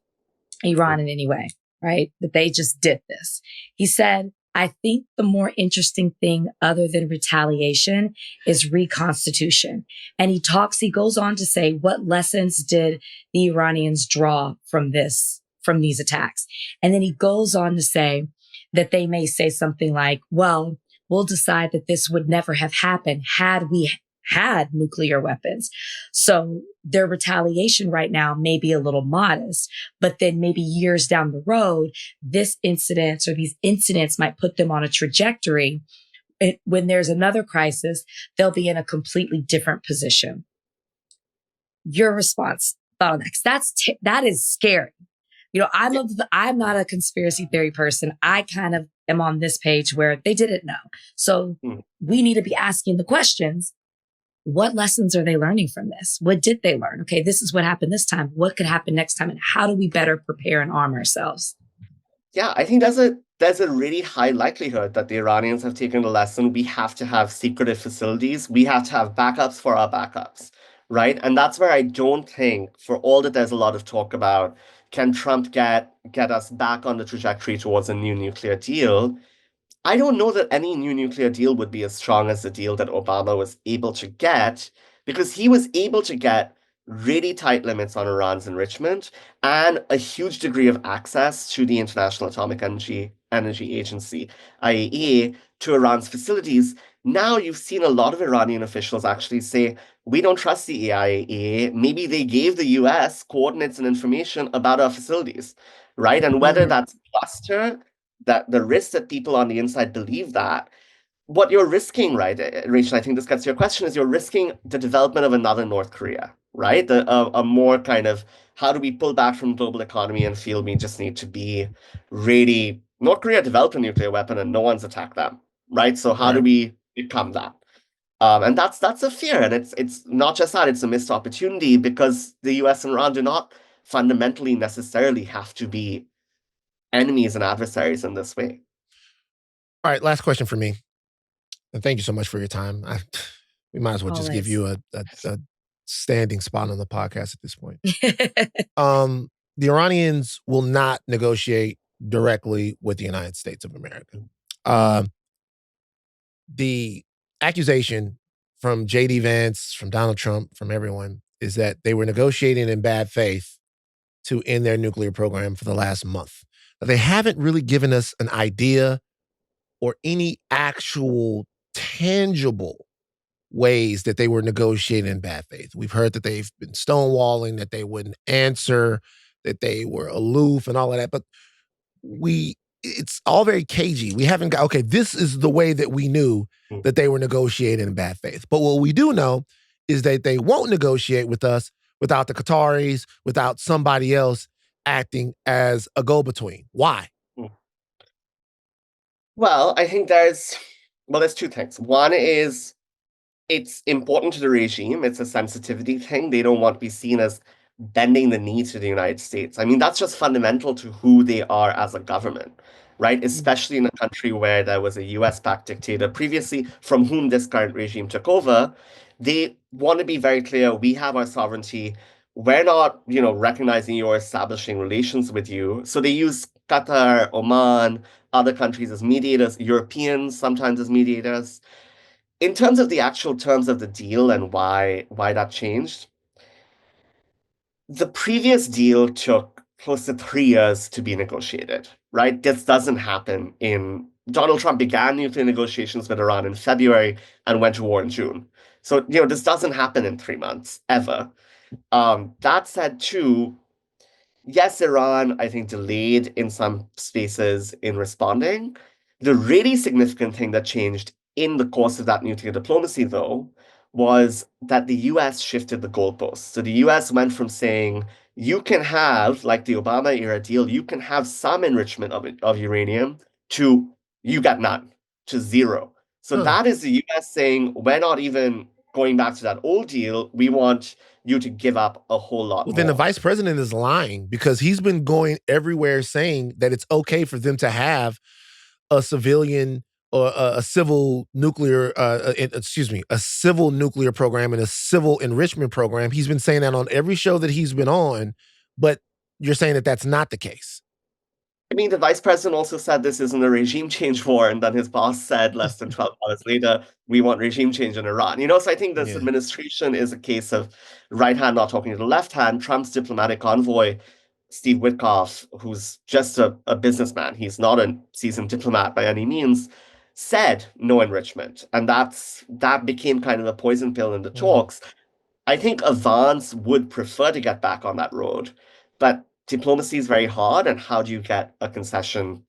Iran in any way, right? That they just did this. He said, I think the more interesting thing other than retaliation is reconstitution. And he goes on to say, what lessons did the Iranians draw from these attacks? And then he goes on to say that they may say something like, well, we'll decide that this would never have happened had we had nuclear weapons. So their retaliation right now may be a little modest, but then maybe years down the road, this incident or these incidents might put them on a trajectory. When there's another crisis, they'll be in a completely different position. Your response, thought on that? That is scary. I'm not a conspiracy theory person. I kind of am on this page where they didn't know. So we need to be asking the questions. What lessons are they learning from this? What did they learn? Okay, this is what happened this time. What could happen next time? And how do we better prepare and arm ourselves? Yeah, I think there's a really high likelihood that the Iranians have taken the lesson. We have to have secretive facilities. We have to have backups for our backups, right? And that's where I don't think, for all that there's a lot of talk about, can Trump get us back on the trajectory towards a new nuclear deal? I don't know that any new nuclear deal would be as strong as the deal that Obama was able to get, because he was able to get really tight limits on Iran's enrichment and a huge degree of access to the International Atomic Energy Agency, IAEA, to Iran's facilities. Now you've seen a lot of Iranian officials actually say, we don't trust the IAEA. Maybe they gave the US coordinates and information about our facilities, right? And whether that's bluster, that the risk that people on the inside believe that, what you're risking, right, Rachel, I think this gets to your question, is you're risking the development of another North Korea, right? A more kind of, how do we pull back from global economy and feel we just need to be really, North Korea developed a nuclear weapon and no one's attacked them, right? So how do we become that? And that's a fear, and it's not just that, it's a missed opportunity, because the US and Iran do not fundamentally necessarily have to be enemies and adversaries in this way. All right, last question for me. And thank you so much for your time. We might as well just give you a standing spot on the podcast at this point. The Iranians will not negotiate directly with the United States of America. The accusation from J.D. Vance, from Donald Trump, from everyone, is that they were negotiating in bad faith to end their nuclear program for the last month. They haven't really given us an idea or any actual tangible ways that they were negotiating in bad faith. We've heard that they've been stonewalling, that they wouldn't answer, that they were aloof and all of that. But it's all very cagey. We haven't got, okay, this is the way that we knew that they were negotiating in bad faith. But what we do know is that they won't negotiate with us without the Qataris, without somebody else acting as a go-between. Why? Well, I think there's two things. One is, it's important to the regime. It's a sensitivity thing. They don't want to be seen as bending the knee to the United States. I mean, that's just fundamental to who they are as a government, right? Especially in a country where there was a US-backed dictator previously, from whom this current regime took over. They want to be very clear, we have our sovereignty. We're not, recognizing you or establishing relations with you. So they use Qatar, Oman, other countries as mediators, Europeans sometimes as mediators. In terms of the actual terms of the deal and why that changed, the previous deal took close to 3 years to be negotiated, right? This doesn't happen in... Donald Trump began nuclear negotiations with Iran in February and went to war in June. So, this doesn't happen in 3 months, ever. That said, too, yes, Iran, I think, delayed in some spaces in responding. The really significant thing that changed in the course of that nuclear diplomacy, though, was that the US shifted the goalposts. So the US went from saying, you can have, like the Obama era deal, you can have some enrichment of uranium, to you got none, to zero. So that is the US saying, we're not even going back to that old deal. We want you to give up a whole lot more. Then the vice president is lying, because he's been going everywhere saying that it's okay for them to have a civilian or a civil nuclear, a civil nuclear program and a civil enrichment program. He's been saying that on every show that he's been on, but you're saying that that's not the case. I mean, the vice president also said this isn't a regime change war, and then his boss said less than 12 hours later, we want regime change in Iran. So I think this administration is a case of right hand not talking to the left hand. Trump's diplomatic envoy, Steve Witkoff, who's just a businessman, he's not a seasoned diplomat by any means, said no enrichment. And that became kind of a poison pill in the talks. I think Avance would prefer to get back on that road, but diplomacy is very hard, and how do you get a concession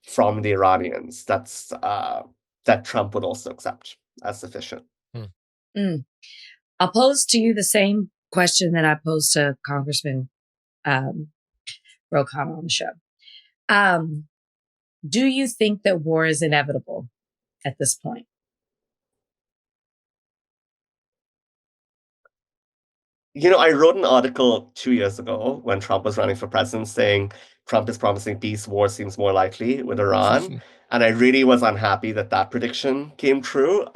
from the Iranians that Trump would also accept as sufficient? I'll pose to you the same question that I posed to Congressman Khanna on the show. Do you think that war is inevitable at this point? I wrote an article 2 years ago when Trump was running for president saying Trump is promising peace, war seems more likely with Iran. And I really was unhappy that prediction came true.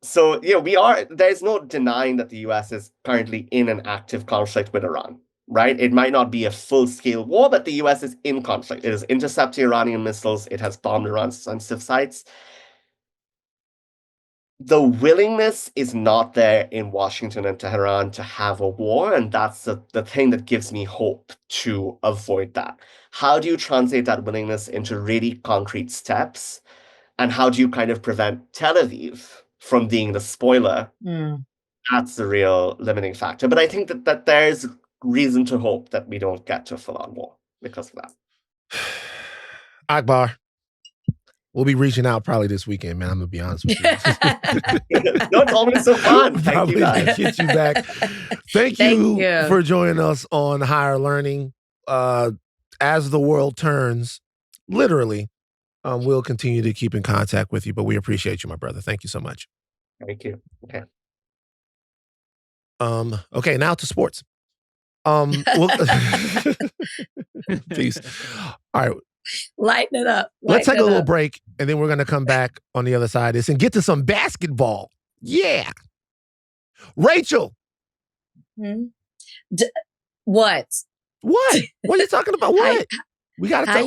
So, there's no denying that the US is currently in an active conflict with Iran, right? It might not be a full-scale war, but the US is in conflict. It has intercepted Iranian missiles. It has bombed Iran's sensitive sites. The willingness is not there in Washington and Tehran to have a war, and that's the thing that gives me hope to avoid that. How do you translate that willingness into really concrete steps? And how do you kind of prevent Tel Aviv from being the spoiler? That's the real limiting factor. But I think that there's reason to hope that we don't get to a full-on war because of that. Akbar, we'll be reaching out probably this weekend, man. I'm going to be honest with you. No, it's always so fun. Thank you, guys. Get you back. Thank you for joining us on Higher Learning. As the world turns, literally, we'll continue to keep in contact with you, but we appreciate you, my brother. Thank you so much. Thank you. Okay. Okay, now to sports. Peace. All right. Lighten it up. Let's take a little break, and then we're going to come back on the other side of this and get to some basketball. Yeah. Rachel. What? What are you talking about? What? We got to How are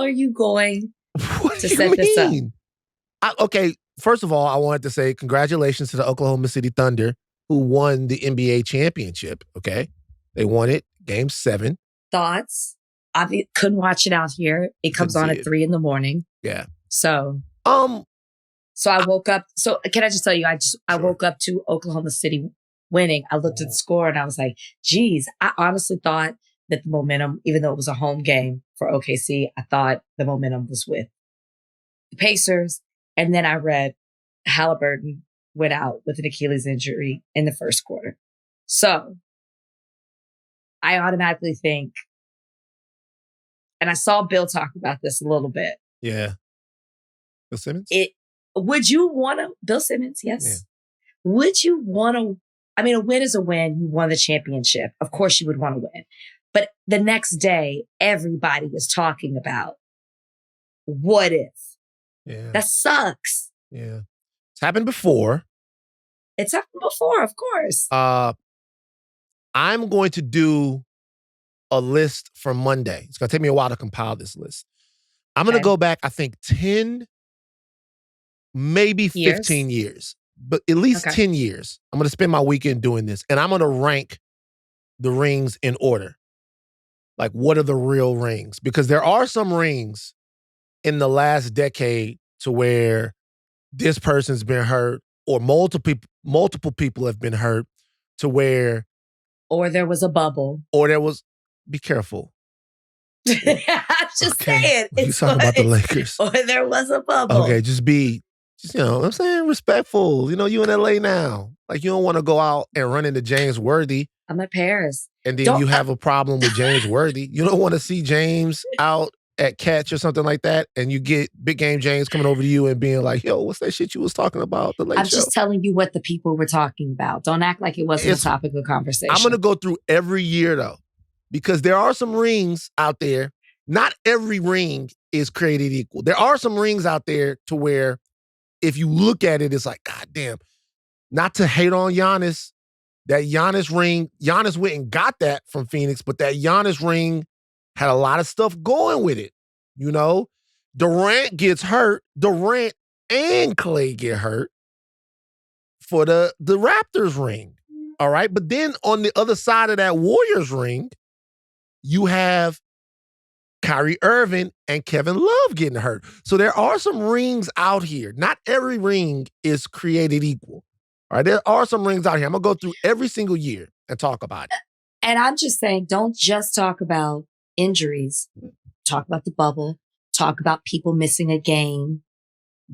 you going to set this up? Okay, first of all, I wanted to say congratulations to the Oklahoma City Thunder, who won the NBA championship, okay? They won it, Game 7. Thoughts? I couldn't watch it out here. It comes on at 3 a.m. Yeah. So I woke up. So can I just tell you, I woke up to Oklahoma City winning. I looked at the score and I was like, geez, I honestly thought that the momentum, even though it was a home game for OKC, I thought the momentum was with the Pacers. And then I read Halliburton went out with an Achilles injury in the first quarter. So I automatically think, and I saw Bill talk about this a little bit. Yeah. Bill Simmons? Would you want to, Bill Simmons, yes. Yeah. Would you want to, I mean, a win is a win. You won the championship. Of course you would want to win. But the next day, everybody is talking about what if. Yeah. That sucks. Yeah. It's happened before. It's happened before, of course. I'm going to do a list from Monday. It's going to take me a while to compile this list. I'm going to go back, I think, 10, maybe 15 years. But at least 10 years. I'm going to spend my weekend doing this. And I'm going to rank the rings in order. Like, what are the real rings? Because there are some rings in the last decade to where this person's been hurt or multiple people have been hurt to where... Or there was a bubble. Or there was... Be careful. I'm just saying. You talking about the Lakers. Or there was a bubble. Okay, just you know what I'm saying, respectful. You know, you in LA now. Like, you don't want to go out and run into James Worthy. I'm at Paris. And then you have a problem with James Worthy. You don't want to see James out at catch or something like that, and you get Big Game James coming over to you and being like, yo, what's that shit you was talking about? The Late I'm Show? just telling you what the people were talking about. Don't act like it wasn't a topic of conversation. I'm going to go through every year, though, because there are some rings out there. Not every ring is created equal. There are some rings out there to where if you look at it, it's like, God damn, not to hate on Giannis, that Giannis ring, Giannis went and got that from Phoenix, but that Giannis ring had a lot of stuff going with it. You know, Durant gets hurt. Durant and Clay get hurt for the Raptors ring. All right. But then on the other side of that Warriors ring, you have Kyrie Irving and Kevin Love getting hurt. So there are some rings out here. Not every ring is created equal. All right, there are some rings out here. I'm going to go through every single year and talk about it. And I'm just saying, don't just talk about injuries. Talk about the bubble. Talk about people missing a game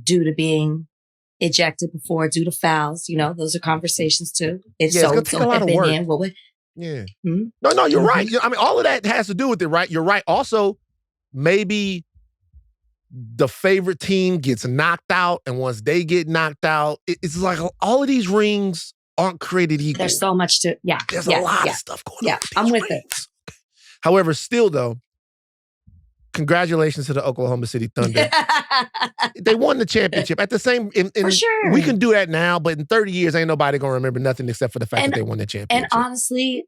due to being ejected before, due to fouls. You know, those are conversations too. It's going to take a lot of work. Yeah. Mm-hmm. No, you're right. I mean, all of that has to do with it, right? You're right. Also, maybe the favorite team gets knocked out, and once they get knocked out, it's like all of these rings aren't created equal. There's so much to, There's a lot of stuff going on. Yeah, I'm with it. However, still though, congratulations to the Oklahoma City Thunder. They won the championship. At the same, for sure. We can do that now, but in 30 years, ain't nobody gonna remember nothing except for the fact that they won the championship. And honestly,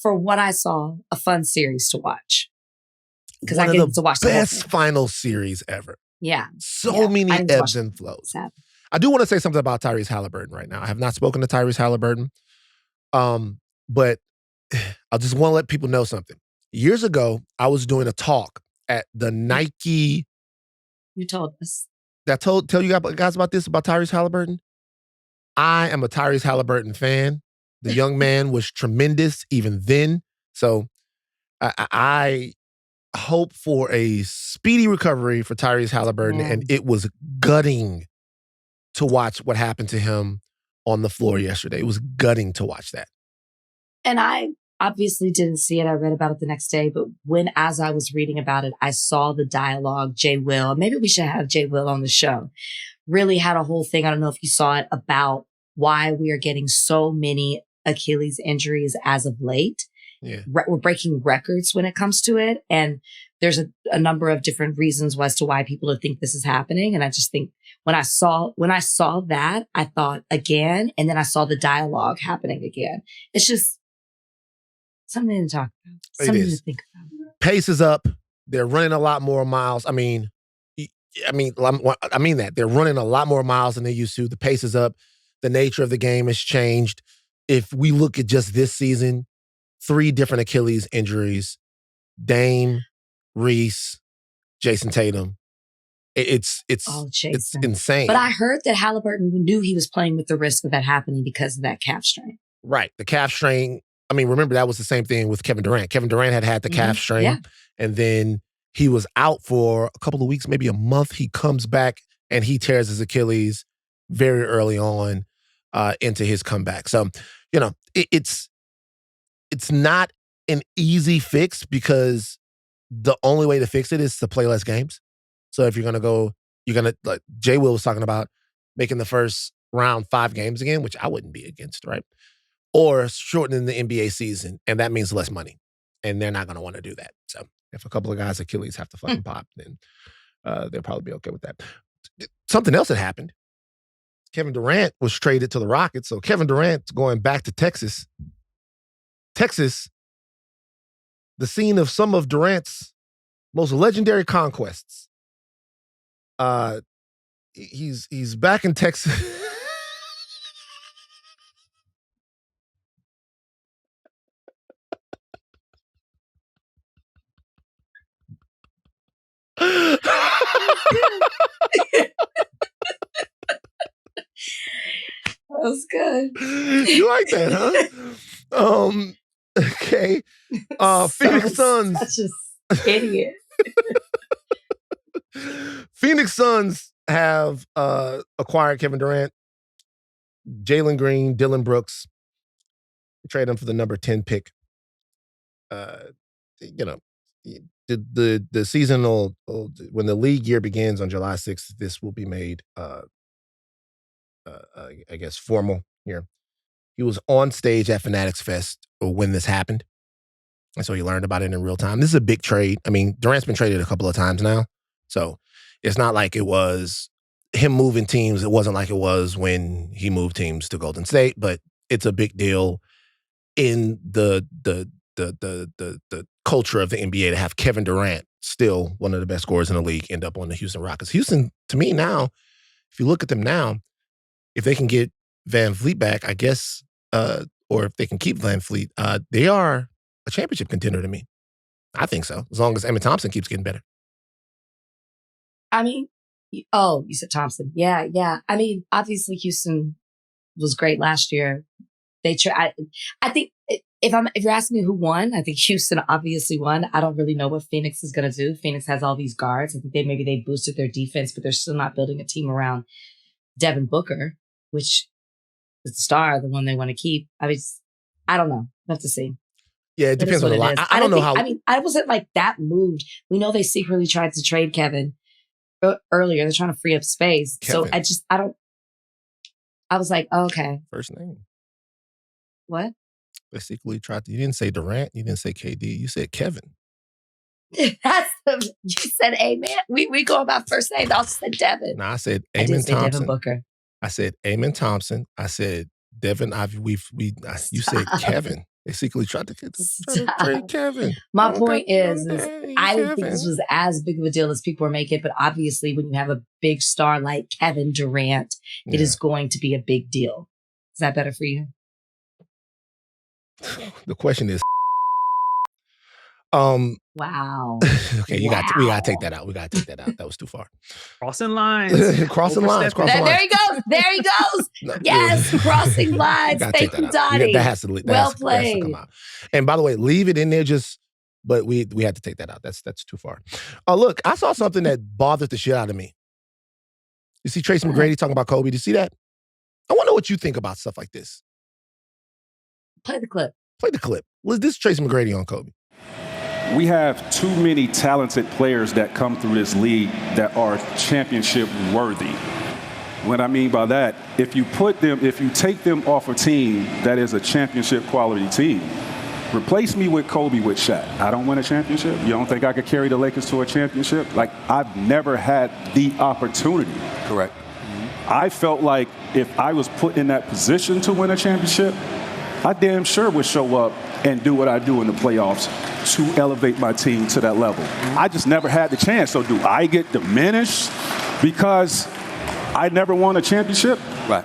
for what I saw, a fun series to watch. Because I get to watch the best final series ever. Yeah. So many ebbs and flows. I do want to say something about Tyrese Halliburton right now. I have not spoken to Tyrese Halliburton, but I just want to let people know something. Years ago, I was doing a talk at the Nike. You told us. Did I tell you guys about this, about Tyrese Halliburton? I am a Tyrese Halliburton fan. The young man was tremendous even then. So I hope for a speedy recovery for Tyrese Halliburton, and it was gutting to watch what happened to him on the floor yesterday. It was gutting to watch that. And I obviously didn't see it. I read about it the next day, but as I was reading about it, I saw the dialogue. Jay Will, maybe we should have Jay Will on the show, really had a whole thing. I don't know if you saw it, about why we are getting so many Achilles injuries as of late. Yeah. We're breaking records when it comes to it. And there's a number of different reasons as to why people think this is happening. And I just think when I saw that, I thought again, and then I saw the dialogue happening again. It's just something to talk about. Something to think about. Pace is up. They're running a lot more miles. I mean that. They're running a lot more miles than they used to. The pace is up. The nature of the game has changed. If we look at just this season, 3 different Achilles injuries: Dame, Reese, Jason Tatum. It's insane. But I heard that Halliburton knew he was playing with the risk of that happening because of that calf strain. Right. The calf strain. I mean, remember that was the same thing with Kevin Durant. Kevin Durant had the calf strain, and then he was out for a couple of weeks, maybe a month. He comes back and he tears his Achilles very early on into his comeback. So, you know, it's not an easy fix, because the only way to fix it is to play less games. So if you're going to, like Jay Will was talking about, making the first round 5 games again, which I wouldn't be against, right? Or shortening the NBA season, and that means less money. And they're not going to want to do that. So if a couple of guys' Achilles have to fucking pop, then they'll probably be okay with that. Something else that happened. Kevin Durant was traded to the Rockets, so Kevin Durant's going back to Texas. Texas the scene of some of Durant's most legendary conquests. He's back in Texas. That was good. You like that, huh? Okay. Phoenix Suns. Such an idiot. Phoenix Suns have acquired Kevin Durant, Jalen Green, Dylan Brooks. Trade them for the number 10 pick. The seasonal, when the league year begins on July 6th, this will be made, I guess, formal here. He was on stage at Fanatics Fest when this happened. And so he learned about it in real time. This is a big trade. I mean, Durant's been traded a couple of times now. So it's not like it was him moving teams. It wasn't like it was when he moved teams to Golden State, but it's a big deal in the culture of the NBA to have Kevin Durant, still one of the best scorers in the league, end up on the Houston Rockets. Houston, to me now, if you look at them now, if they can get Van Vliet back, I guess, or if they can keep Van Vliet, they are a championship contender to me. I think so, as long as Ahmed Thompson keeps getting better. I mean, you said Thompson. Yeah. I mean, obviously Houston was great last year. I think if you're asking me who won, I think Houston obviously won. I don't really know what Phoenix is going to do. Phoenix has all these guards. I think maybe they boosted their defense, but they're still not building a team around Devin Booker, which is the star, the one they want to keep. I mean, I don't know. We'll have to see. Yeah, it depends on the lot. I don't know how. I mean, I wasn't like that moved. We know they secretly tried to trade Kevin earlier. They're trying to free up space. Kevin. So I was like, oh, okay. First name. What? They secretly tried to. You didn't say Durant. You didn't say KD. You said Kevin. You said Amen. We go about first name. I also said Devin. No, I said Amen Thompson. Devin Booker. I said Amen Thompson. I said Devin. You said Kevin. They secretly tried to trade Kevin. My point is I didn't think this was as big of a deal as people were making, but obviously when you have a big star like Kevin Durant, it is going to be a big deal. Is that better for you? The question is, wow. Okay, we gotta take that out. That was too far. Crossing lines. Crossing lines. There he goes. No, yes, crossing lines. Thank you, Donnie. That has to come out. And by the way, leave it in there but we had to take that out. That's too far. Look, I saw something that bothered the shit out of me. You see Tracy McGrady talking about Kobe. Do you see that? I want to know what you think about stuff like this. Play the clip. This is Tracy McGrady on Kobe. We have too many talented players that come through this league that are championship worthy. What I mean by that, if you take them off a team that is a championship quality team, replace me with Kobe with Shaq. I don't win a championship. You don't think I could carry the Lakers to a championship? Like, I've never had the opportunity. Correct. I felt like if I was put in that position to win a championship, I damn sure would show up and do what I do in the playoffs to elevate my team to that level. I just never had the chance. So do I get diminished because I never won a championship? Right.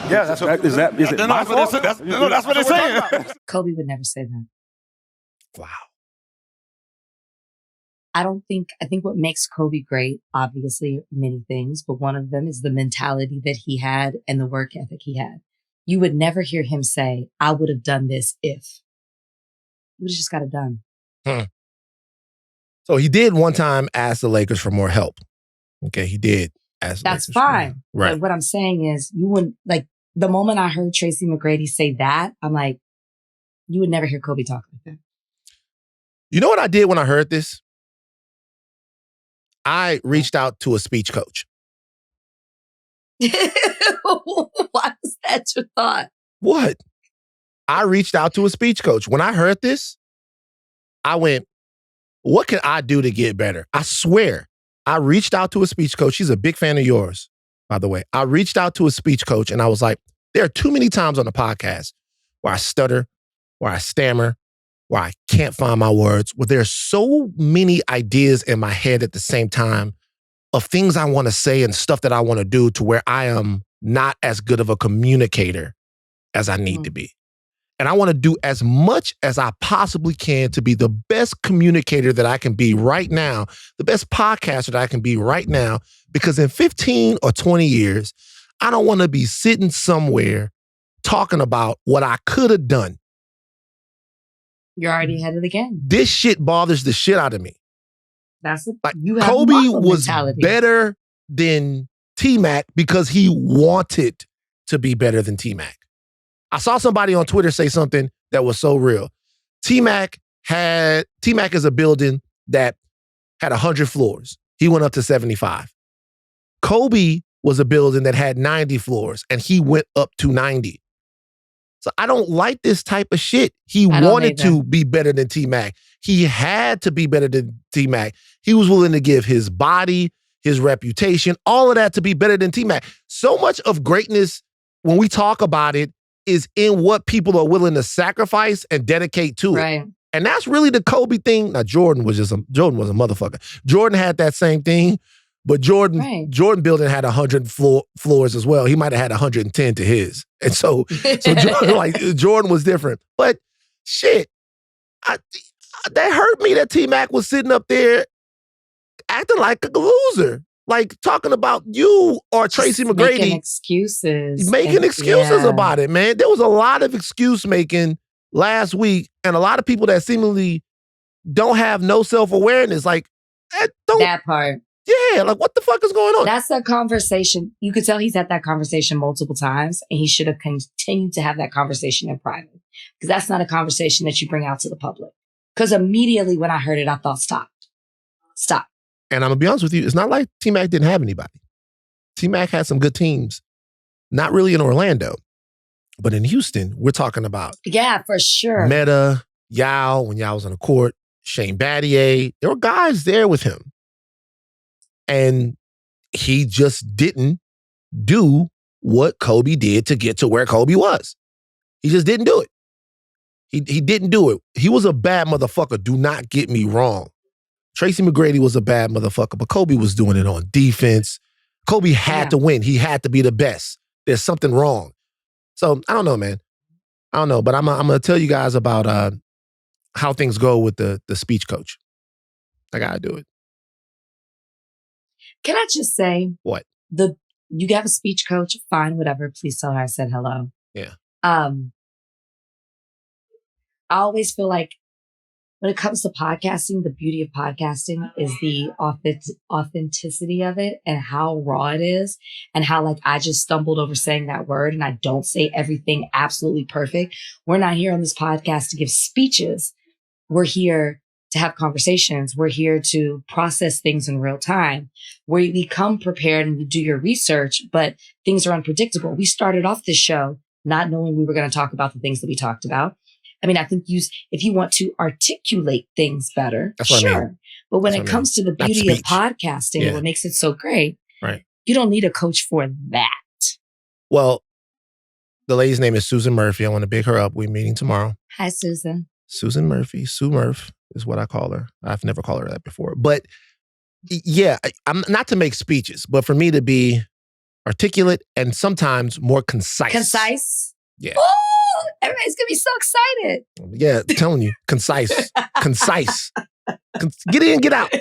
Yeah, that's what is it my fault? That's what they're saying. Kobe would never say that. Wow. I think what makes Kobe great, obviously many things, but one of them is the mentality that he had and the work ethic he had. You would never hear him say, I would have done this if. You would have just got it done. So he did one time ask the Lakers for more help. Okay, he did ask the Lakers. That's fine. Right. But what I'm saying is, you wouldn't, like, the moment I heard Tracy McGrady say that, I'm like, you would never hear Kobe talk like that. You know what I did when I heard this? I reached out to a speech coach. Why was that your thought? What? I reached out to a speech coach. When I heard this, I went, what can I do to get better? I swear, I reached out to a speech coach. She's a big fan of yours, by the way. I reached out to a speech coach and I was like, there are too many times on the podcast where I stutter, where I stammer, where I can't find my words, where there's so many ideas in my head at the same time of things I want to say and stuff that I want to do to where I am not as good of a communicator as I need to be. And I want to do as much as I possibly can to be the best communicator that I can be right now, the best podcaster that I can be right now, because in 15 or 20 years, I don't want to be sitting somewhere talking about what I could have done. You're already ahead of the game. This shit bothers the shit out of me. That's it. Like, You have Kobe was mentality. better than T-Mac because he wanted to be better than T-Mac. I saw somebody on Twitter say something that was so real. T-Mac is a building that had 100 floors. He went up to 75. Kobe was a building that had 90 floors and he went up to 90. So I don't like this type of shit. He wanted to be better than T-Mac. He had to be better than T-Mac. He was willing to give his body, his reputation, all of that to be better than T-Mac. So much of greatness, when we talk about it, is in what people are willing to sacrifice and dedicate to it. And that's really the Kobe thing. Now, Jordan was a motherfucker. Jordan had that same thing, but Jordan building had 100 floors as well. He might have had 110 to his. And so Jordan was different. But shit, that hurt me that T-Mac was sitting up there acting like a loser. Like talking about you or Tracy McGrady. Making excuses about it, man. There was a lot of excuse making last week and a lot of people that seemingly don't have no self-awareness. Like, that part. Yeah, like what the fuck is going on? That's the conversation. You could tell he's had that conversation multiple times and he should have continued to have that conversation in private. Because that's not a conversation that you bring out to the public. Because immediately when I heard it, I thought, stop. And I'm going to be honest with you, it's not like T-Mac didn't have anybody. T-Mac had some good teams. Not really in Orlando, but in Houston, we're talking about. Yeah, for sure. Meta, Yao, when Yao was on the court, Shane Battier. There were guys there with him. And he just didn't do what Kobe did to get to where Kobe was. He just didn't do it. He didn't do it. He was a bad motherfucker. Do not get me wrong. Tracy McGrady was a bad motherfucker, but Kobe was doing it on defense. Kobe had to win. He had to be the best. There's something wrong. So I don't know, man. I don't know, but I'm going to tell you guys about how things go with the speech coach. I got to do it. Can I just say? What? You have a speech coach, fine, whatever. Please tell her I said hello. Yeah. I always feel like when it comes to podcasting, the beauty of podcasting is the authenticity of it and how raw it is and how like I just stumbled over saying that word and I don't say everything absolutely perfect. We're not here on this podcast to give speeches. We're here to have conversations. We're here to process things in real time where we come prepared and you do your research, but things are unpredictable. We started off this show not knowing we were going to talk about the things that we talked about. I mean, I think if you want to articulate things better, sure. I mean. But when it comes to the beauty of podcasting, and what makes it so great, you don't need a coach for that. Well, the lady's name is Susan Murphy. I want to big her up. We're meeting tomorrow. Hi, Susan. Susan Murphy. Sue Murph is what I call her. I've never called her that before. But yeah, I'm not to make speeches, but for me to be articulate and sometimes more concise. Concise? Yeah. Oh, everybody's going to be so excited. Yeah, telling you. Concise. Concise. Get in, get out.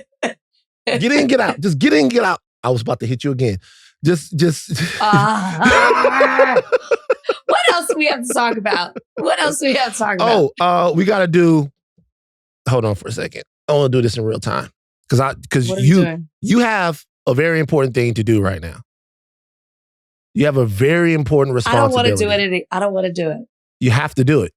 Get in, get out. Just get in, get out. I was about to hit you again. Just. What else do we have to talk about? Oh, we got to do. Hold on for a second. I want to do this in real time because you have a very important thing to do right now. You have a very important responsibility. I don't want to do it. You have to do it.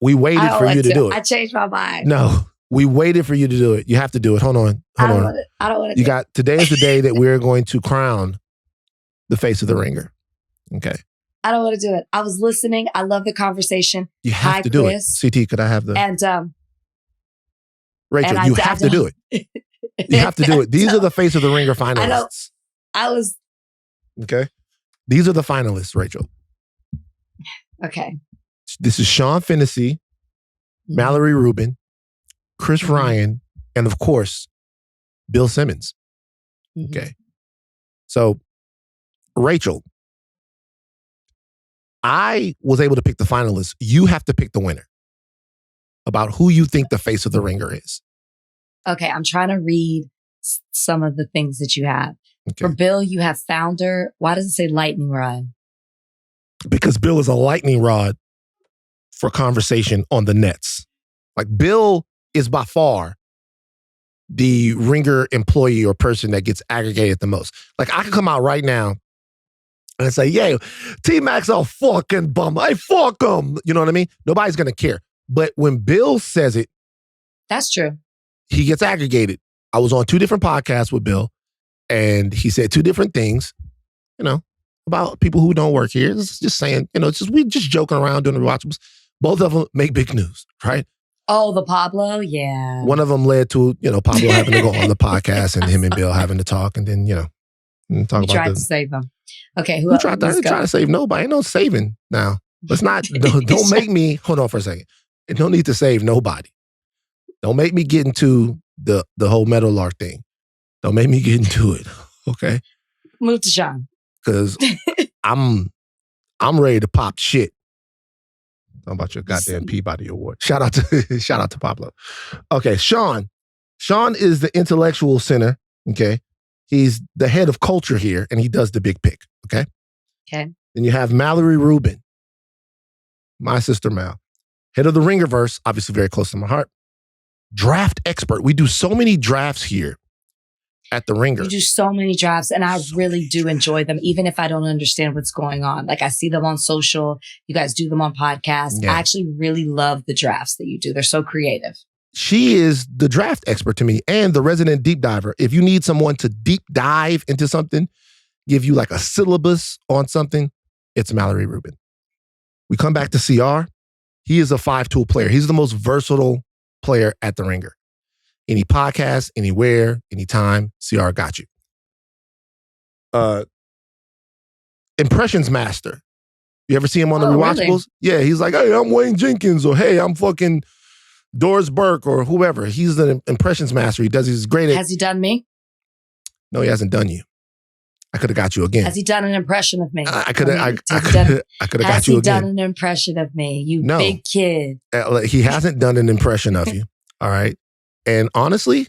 We waited for you to do it. I changed my mind. No, we waited for you to do it. You have to do it. Hold on. I don't want to. Today is the day that we're going to crown the face of the ringer. Okay. I don't want to do it. I was listening. I love the conversation. You have to do it. CT, could I have the... And Rachel, you have to do it. You have to do it. These are the face of the ringer finalists. Okay. These are the finalists, Rachel. Okay. This is Sean Fennessy, Mallory Rubin, Chris Ryan, and of course, Bill Simmons. Okay. So, Rachel, I was able to pick the finalists. You have to pick the winner about who you think the face of the ringer is. Okay, I'm trying to read some of the things that you have. Okay. For Bill, you have founder. Why does it say lightning rod? Because Bill is a lightning rod for conversation on the nets. Like, Bill is by far the ringer employee or person that gets aggregated the most. Like, I could come out right now and say, yeah, T-Mac's a fucking bum. Hey, fuck him. You know what I mean? Nobody's going to care. But when Bill says it, that's true. He gets aggregated. I was on 2 different podcasts with Bill, and he said 2 different things, about people who don't work here. It's just saying, we just joking around doing the rewatchables. Both of them make big news, right? Oh, the Pablo? Yeah. One of them led to, Pablo having to go on the podcast and him and Bill having to talk and then, talk about tried to save them. Okay. Who tried to save nobody? Ain't no saving now. Let's not, don't make me, hold on for a second. No need to save nobody. Don't make me get into the whole Meadowlark thing. Don't make me get into it. Okay? Move to Sean. Because I'm ready to pop shit. Talking about your goddamn Peabody Award. Shout out to Pablo. Okay, Sean. Sean is the intellectual center. Okay. He's the head of culture here, and he does the big pick. Okay. Okay. Then you have Mallory Rubin, my sister Mal, head of the Ringerverse, obviously very close to my heart. Draft expert. We do so many drafts here at the Ringer. You do so many drafts, and I really do enjoy them, even if I don't understand what's going on. Like, I see them on social. You guys do them on podcasts. Yeah. I actually really love the drafts that you do. They're so creative. She is the draft expert to me and the resident deep diver. If you need someone to deep dive into something, give you like a syllabus on something, it's Mallory Rubin. We come back to CR. He is a 5-tool player. He's the most versatile player at the Ringer. Any podcast, anywhere, anytime, CR got you. Impressions master. You ever see him on the rewatchables? Really? Yeah, he's like, hey, I'm Wayne Jenkins, or hey, I'm fucking Doris Burke, or whoever. He's the impressions master. He does. He's great at. Has he done me? No, he hasn't done you. I could have got you again. Has he done an impression of me? I could have got you again. Has he done an impression of me? You big kid. He hasn't done an impression of you. All right. And honestly,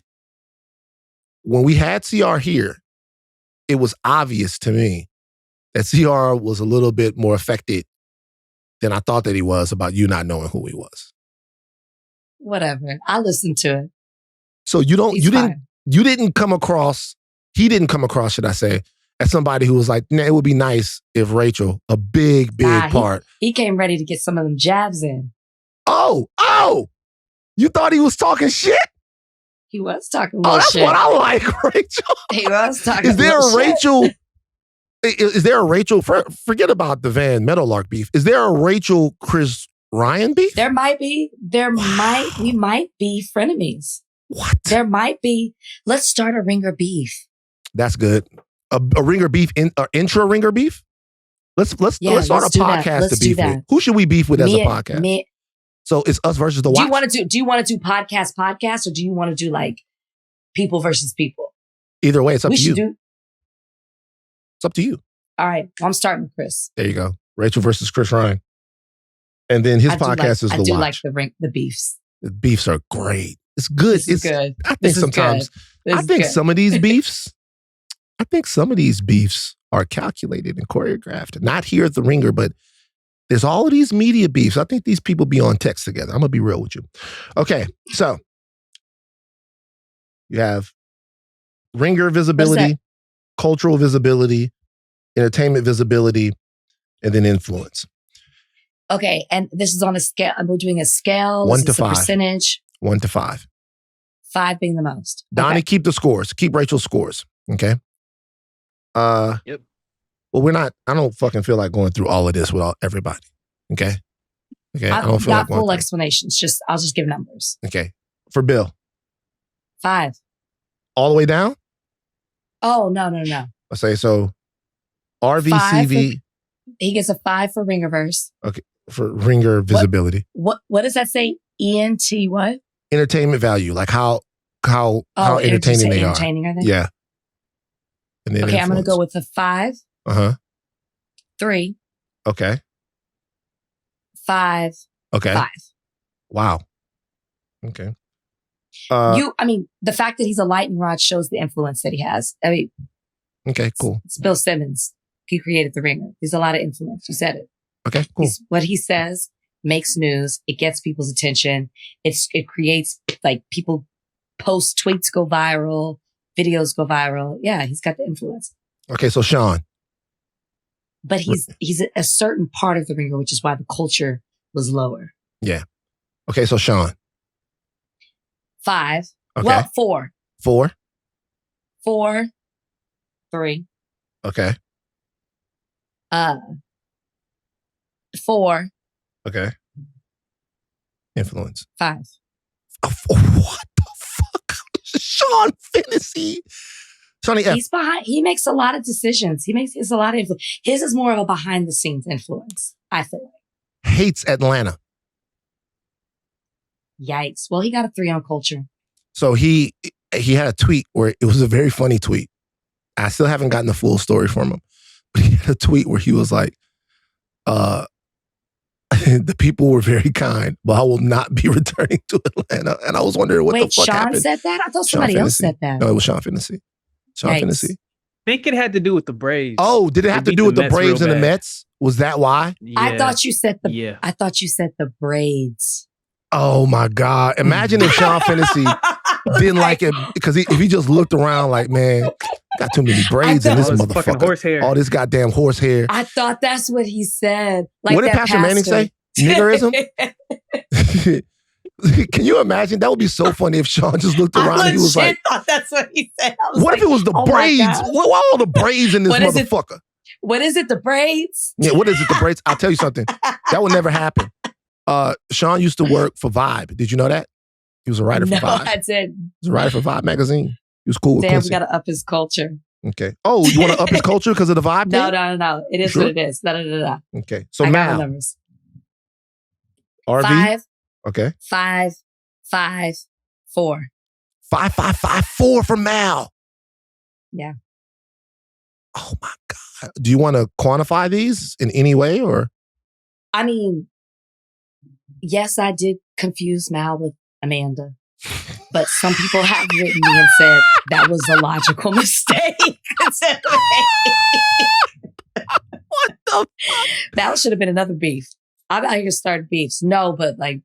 when we had CR here, it was obvious to me that CR was a little bit more affected than I thought that he was about you not knowing who he was. Whatever. I listened to it. So he didn't come across, should I say, as somebody who was like, nah, it would be nice if Rachel, a big part. He came ready to get some of them jabs in. Oh, you thought he was talking shit? He was talking shit. That's what I like, Rachel. He was talking Is there a Rachel? Is there a Rachel? Forget about the Van Meadowlark beef. Is there a Rachel Chris Ryan beef? There might be. We might be frenemies. What? There might be. Let's start a Ringer beef. That's good. A Ringer beef, intra Ringer beef. Let's start a podcast to beef with. Who should we beef with as a podcast? So it's us versus the watch. Do you want to do podcast, or do you want to do like people versus people? Either way, it's up to you. It's up to you. All right. Well, I'm starting with Chris. There you go. Rachel versus Chris Ryan. And then his podcast is The Watch. I do like the beefs. The beefs are great. It's good. It's good. I think sometimes, some of these beefs, are calculated and choreographed. Not here at the Ringer, but there's all of these media beefs. I think these people be on text together. I'm going to be real with you. Okay, so you have Ringer visibility, cultural visibility, entertainment visibility, and then influence. Okay, and this is on a scale. We're doing a scale. 1 to 5. Percentage. 1 to 5. 5 being the most. Donnie, keep the scores. Keep Rachel's scores. Okay. Yep. Well, I don't fucking feel like going through all of this with everybody. Okay. I don't feel like full explanations. I'll just give numbers. Okay. For Bill. 5. All the way down? Oh, no. I say so. RVCV. He gets a 5 for Ringerverse. Okay. For Ringer visibility. What does that say? ENT what? Entertainment value, like how entertaining they entertaining are. they? Yeah. And then okay, I'm going to go with a 5. 3. Okay. 5. Okay. 5. Wow. Okay. The fact that he's a lightning rod shows the influence that he has. I mean, okay, cool. It's Bill Simmons. He created The Ringer. There's a lot of influence. You said it. Okay, cool. What he says makes news. It gets people's attention. It creates, like, people post tweets go viral, videos go viral. Yeah, he's got the influence. Okay, so Sean. But he's a certain part of The Ringer, which is why the culture was lower. Yeah. Okay, so Sean. 5. Okay. Well, 4. 4. 4. 3. Okay. 4. Okay. Influence. 5. What the fuck? Sean Fantasy. Sonny F. He's behind. He makes a lot of decisions. It's a lot of influence. His is more of a behind the scenes influence, I feel like. Hates Atlanta. Yikes. Well, he got a 3 on culture. So he had a tweet where it was a very funny tweet. I still haven't gotten the full story from him. But he had a tweet where he was like, the people were very kind, but I will not be returning to Atlanta. And I was wondering what the fuck Sean happened. said that? I thought somebody else said that. No, it was Sean Fantasy. Sean Fantasy. I think it had to do with the Braves. Oh, did it have to do with the Braves and the Mets? Was that why? Yeah. I thought you said the braids. Oh my God. Imagine if Sean Fantasy didn't like it because if he just looked around like, man, got too many braids in this motherfucker. Horsehair. All this goddamn horsehair. I thought that's what he said. Like, what did Pastor Manning say? Niggerism? Can you imagine? That would be so funny if Sean just looked around and he was like, I thought that's what he said. What if it was the braids? Why all the braids in this motherfucker? What is it? The braids? Yeah, what is it? The braids? I'll tell you something. That would never happen. Sean used to work for Vibe. Did you know that? He was a writer for Vibe. No, I did. He was a writer for Vibe magazine. He was cool with Damn, Quincy. we got to up his culture. Okay. Oh, you want to up his culture because of the Vibe thing? No. It is what it is. Okay. So I got Mal. my numbers. RV? 5. Okay. 5, 5, 4. 5, 5, 5, 4 for Mal. Yeah. Oh my God. Do you want to quantify these in any way or? I mean, yes, I did confuse Mal with Amanda, but some people have written me and said that was a logical mistake. What the fuck? That should have been another beef. I'm out here to start beefs. No, but like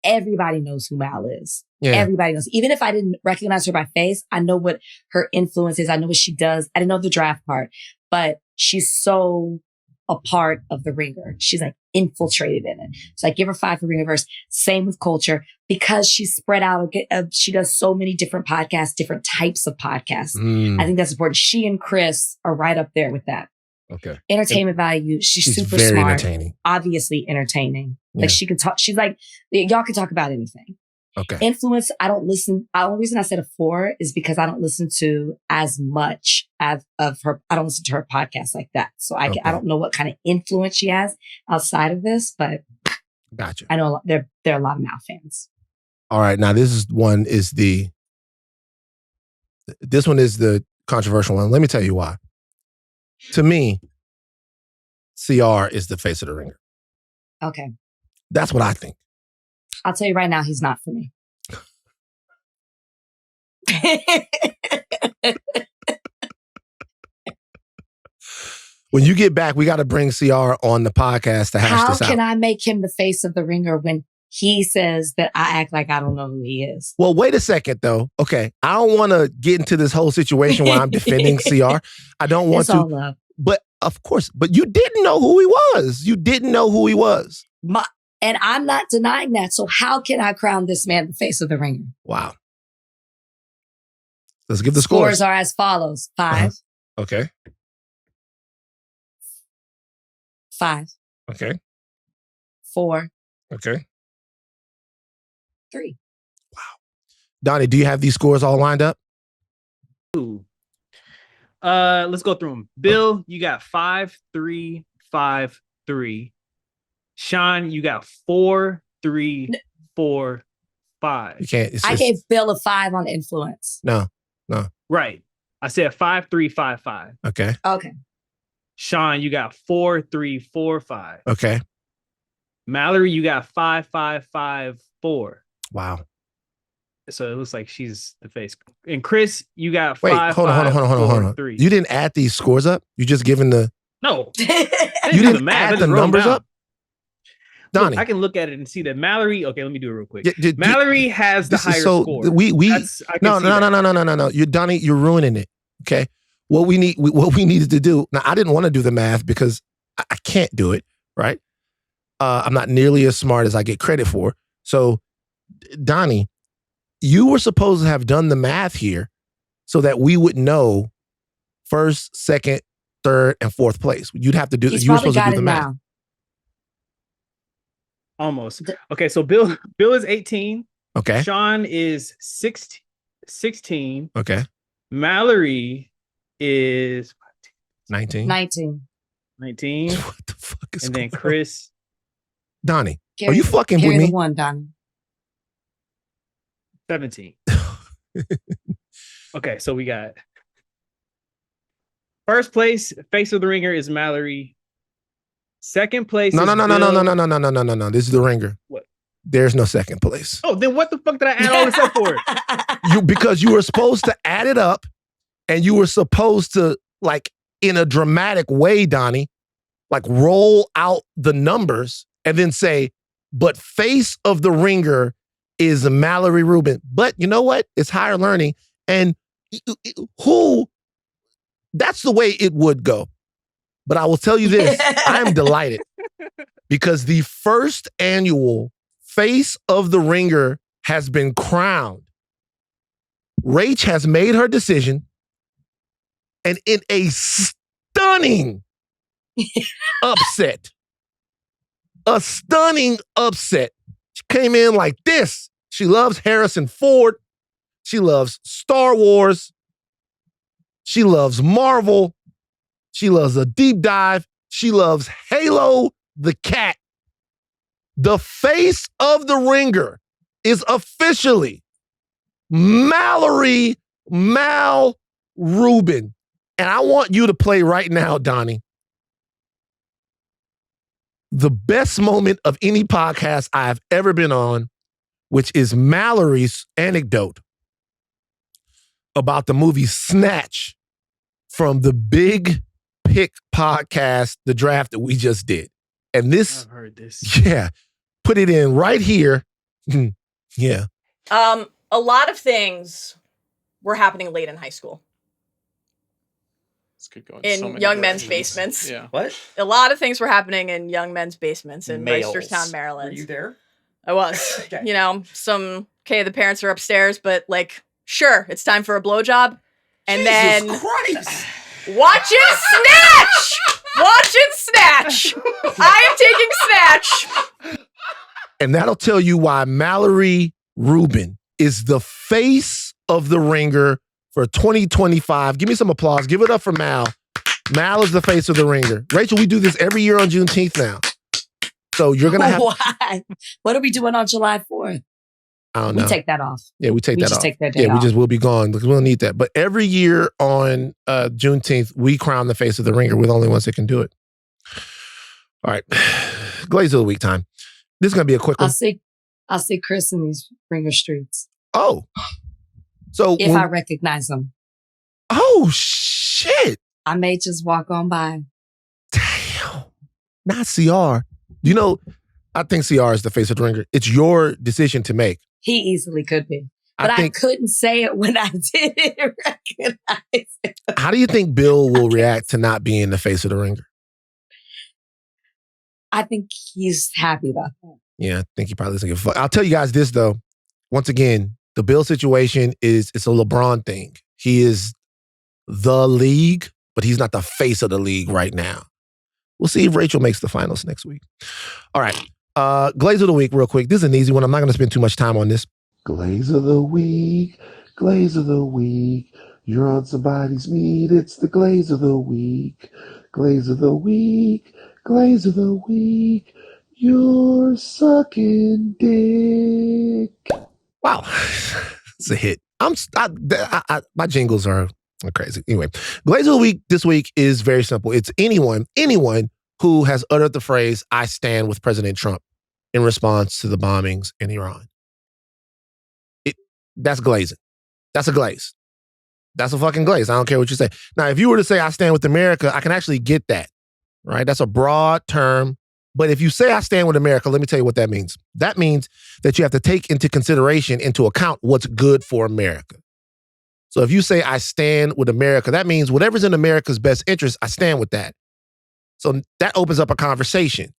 everybody knows who Mal is. Yeah. Everybody knows. Even if I didn't recognize her by face, I know what her influence is. I know what she does. I didn't know the draft part, but she's so a part of the Ringer. She's like infiltrated in it. So I give her 5 for Ringerverse. Same with culture because she's spread out. She does so many different podcasts, different types of podcasts. I think that's important. She and Chris are right up there with that. Okay. Entertainment value. She's super very smart. Entertaining. Obviously entertaining. Like she can talk. She's like, y'all can talk about anything. Okay. Influence. I don't listen. The only reason I said a 4 is because I don't listen to as much of her. I don't listen to her podcast like that. So I don't know what kind of influence she has outside of this, but gotcha. I know there are a lot of Mal fans. All right. Now this one is the controversial one. Let me tell you why. To me, CR is the face of the Ringer. Okay. That's what I think. I'll tell you right now, he's not for me. When you get back, we got to bring CR on the podcast to hash this out. How can I make him the face of the Ringer when he says that I act like I don't know who he is? Well, wait a second, though. Okay. I don't want to get into this whole situation where I'm defending CR. I don't want to. All love. But of course, but you didn't know who he was. You didn't know who he was. And I'm not denying that. So how can I crown this man the face of the Ringer? Wow. Let's give the scores. Scores are as follows. 5. Okay. 5. Okay. 4. Okay. 3. Wow. Donnie, do you have these scores all lined up? Ooh. Let's go through them. Bill, you got 5, 3, 5, 3. Sean, you got 4, 3, 4, 5. You can't. I gave Bill a 5 on influence. No. Right. I said 5, 3, 5, 5. Okay. Sean, you got 4, 3, 4, 5. Okay. Mallory, you got 5, 5, 5, 4. Wow. So it looks like she's the face. And Chris, you got 5, Wait, hold on. 3. You didn't add these scores up? You just given the... No. You didn't add the numbers up? Donnie. Look, I can look at it and see that Mallory... Okay, let me do it real quick. Mallory has the higher score. No. Donnie, you're ruining it. Okay? What we needed to do... Now, I didn't want to do the math because I can't do it, right? I'm not nearly as smart as I get credit for. So, Donnie, you were supposed to have done the math here so that we would know first, second, third, and fourth place. You'd have to do. You were supposed to do the math. Now. Almost. Okay, so Bill is 18. Okay. Sean is 16. Okay. Mallory is 19. 19. What the fuck is and then going on? Chris. Donnie, are you fucking with me? The one, Donnie. 17. Okay, so we got first place, face of the ringer is Mallory. Second place No. Bill. This is the ringer. What? There's no second place. Oh, then what the fuck did I add all this up for? Because you were supposed to add it up and you were supposed to, like, in a dramatic way, Donnie, like roll out the numbers and then say, but face of the ringer is Mallory Rubin. But you know what? It's higher learning. And that's the way it would go. But I will tell you this, I'm delighted because the first annual face of the ringer has been crowned. Rach has made her decision, and in a stunning upset, she came in like this. She loves Harrison Ford. She loves Star Wars. She loves Marvel. She loves a deep dive. She loves Halo the cat. The face of the ringer is officially Mallory Mal Rubin. And I want you to play right now, Donnie, the best moment of any podcast I've ever been on, which is Mallory's anecdote about the movie Snatch from the Big Pick podcast, the draft that we just did. And this, I've heard this. Yeah, put it in right here. Yeah. A lot of things were happening late in high school. This could go in so many young men's directions. basements. Yeah. What? A lot of things were happening in young men's basements in Males. Reisterstown, Maryland. Were you there? I was. Okay. You know, the parents are upstairs, but like, sure, it's time for a blowjob. And Jesus then Christ! watching Snatch! Watching Snatch! I am taking Snatch! And that'll tell you why Mallory Rubin is the face of the ringer for 2025. Give me some applause. Give it up for Mal. Mal is the face of the ringer. Rachel, we do this every year on Juneteenth now. So you're going to have... Why? What are we doing on July 4th? I don't know. We take that off. Yeah, we take that just off. Take that day yeah, off. we'll be gone because we don't need that. But every year on Juneteenth, we crown the face of the ringer. We're the only ones that can do it. All right. Glaze of the week time. This is going to be a quick one. I'll see Chris in these ringer streets. Oh. So if I recognize him. Oh, shit. I may just walk on by. Damn. Not CR. You know, I think CR is the face of the ringer. It's your decision to make. He easily could be. But I couldn't say it when I didn't recognize it. How do you think Bill will react to not being the face of the ringer? I think he's happy about that. Yeah, I think he probably doesn't give a fuck. I'll tell you guys this, though. Once again, the Bill situation it's a LeBron thing. He is the league, but he's not the face of the league right now. We'll see if Rachel makes the finals next week. All right. Glaze of the week, real quick. This is an easy one. I'm not going to spend too much time on this. Glaze of the week. Glaze of the week. You're on somebody's meat. It's the glaze of the week. Glaze of the week. Glaze of the week. You're sucking dick. Wow. It's a hit. My jingles are crazy. Anyway, Glaze of the Week this week is very simple. It's anyone who has uttered the phrase, I stand with President Trump in response to the bombings in Iran. That's glazing. That's a glaze. That's a fucking glaze. I don't care what you say. Now, if you were to say, I stand with America, I can actually get that, right? That's a broad term. But if you say, I stand with America, let me tell you what that means. That means that you have to take into account what's good for America. So if you say, I stand with America, that means whatever's in America's best interest, I stand with that. So that opens up a conversation.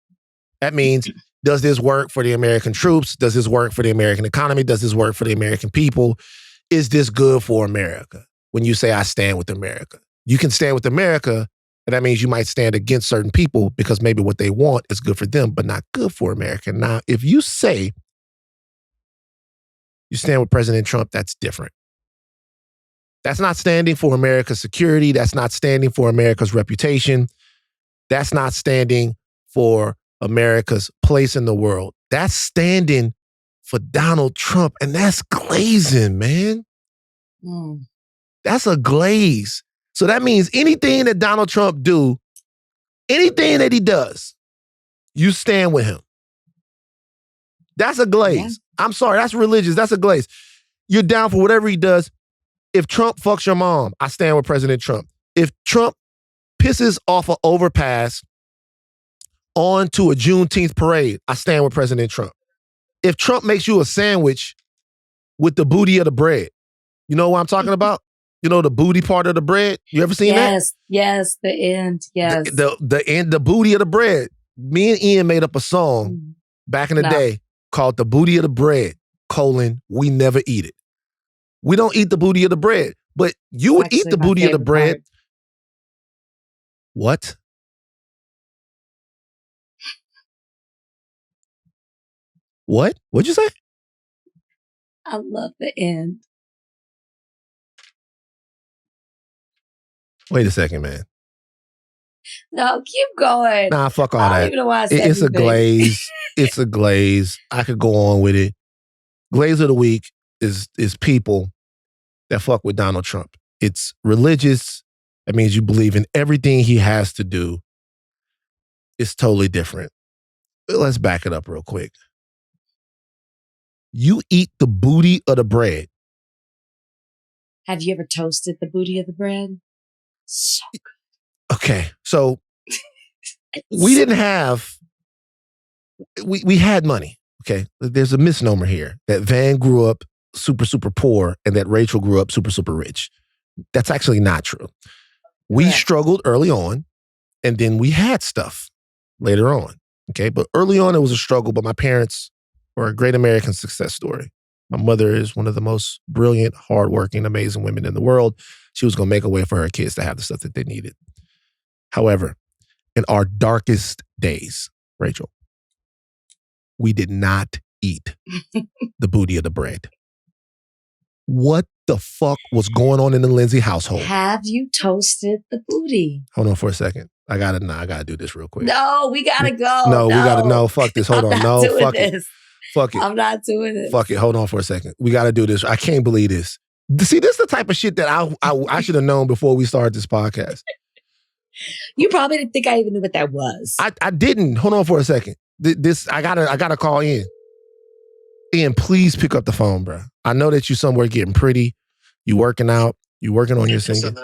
That means, does this work for the American troops? Does this work for the American economy? Does this work for the American people? Is this good for America? When you say, I stand with America. You can stand with America, and that means you might stand against certain people because maybe what they want is good for them, but not good for America. Now, if you say you stand with President Trump, that's different. That's not standing for America's security. That's not standing for America's reputation. That's not standing for America's place in the world. That's standing for Donald Trump, and that's glazing, man. That's a glaze. So that means anything that Donald Trump do, anything that he does, you stand with him. That's a glaze. Yeah. I'm sorry, that's religious. That's a glaze. You're down for whatever he does. If Trump fucks your mom, I stand with President Trump. If Trump pisses off an overpass onto a Juneteenth parade, I stand with President Trump. If Trump makes you a sandwich with the booty of the bread, you know what I'm talking about? You know, the booty part of the bread? You ever seen that? Yes, the end, yes. The end, the booty of the bread. Me and Ian made up a song back in the day called The Booty of the Bread, we never eat it. We don't eat the booty of the bread, but you would eat the booty of the bread. Part. What? What? What'd you say? I love the end. Wait a second, man. No, keep going. Nah, fuck all that. I don't even know why I said it's anything. A glaze. It's a glaze. I could go on with it. Glaze of the week is people that fuck with Donald Trump. It's religious. That means you believe in everything he has to do. It's totally different. Let's back it up real quick. You eat the booty of the bread. Have you ever toasted the booty of the bread? So good. Okay, so we didn't have, we had money, okay? There's a misnomer here that Van grew up super, super poor and that Rachel grew up super, super rich. That's actually not true. We struggled early on and then we had stuff later on, okay? But early on it was a struggle, but my parents were a great American success story. My mother is one of the most brilliant, hardworking, amazing women in the world. She was going to make a way for her kids to have the stuff that they needed. However, in our darkest days, Rachel, we did not eat the booty of the bread. What the fuck was going on in the Lindsay household? Have you toasted the booty? Hold on for a second. I gotta do this real quick. No, we gotta go. No, we gotta, no, fuck this. Hold on. No, fuck it. Fuck it. I'm not doing this. Fuck it. Hold on for a second. We gotta do this. I can't believe this. See, this is the type of shit that I should have known before we started this podcast. You probably didn't think I even knew what that was. I didn't. Hold on for a second. This I gotta call Ian. Ian, please pick up the phone, bro. I know that you somewhere getting pretty. You working out. You working on your singing.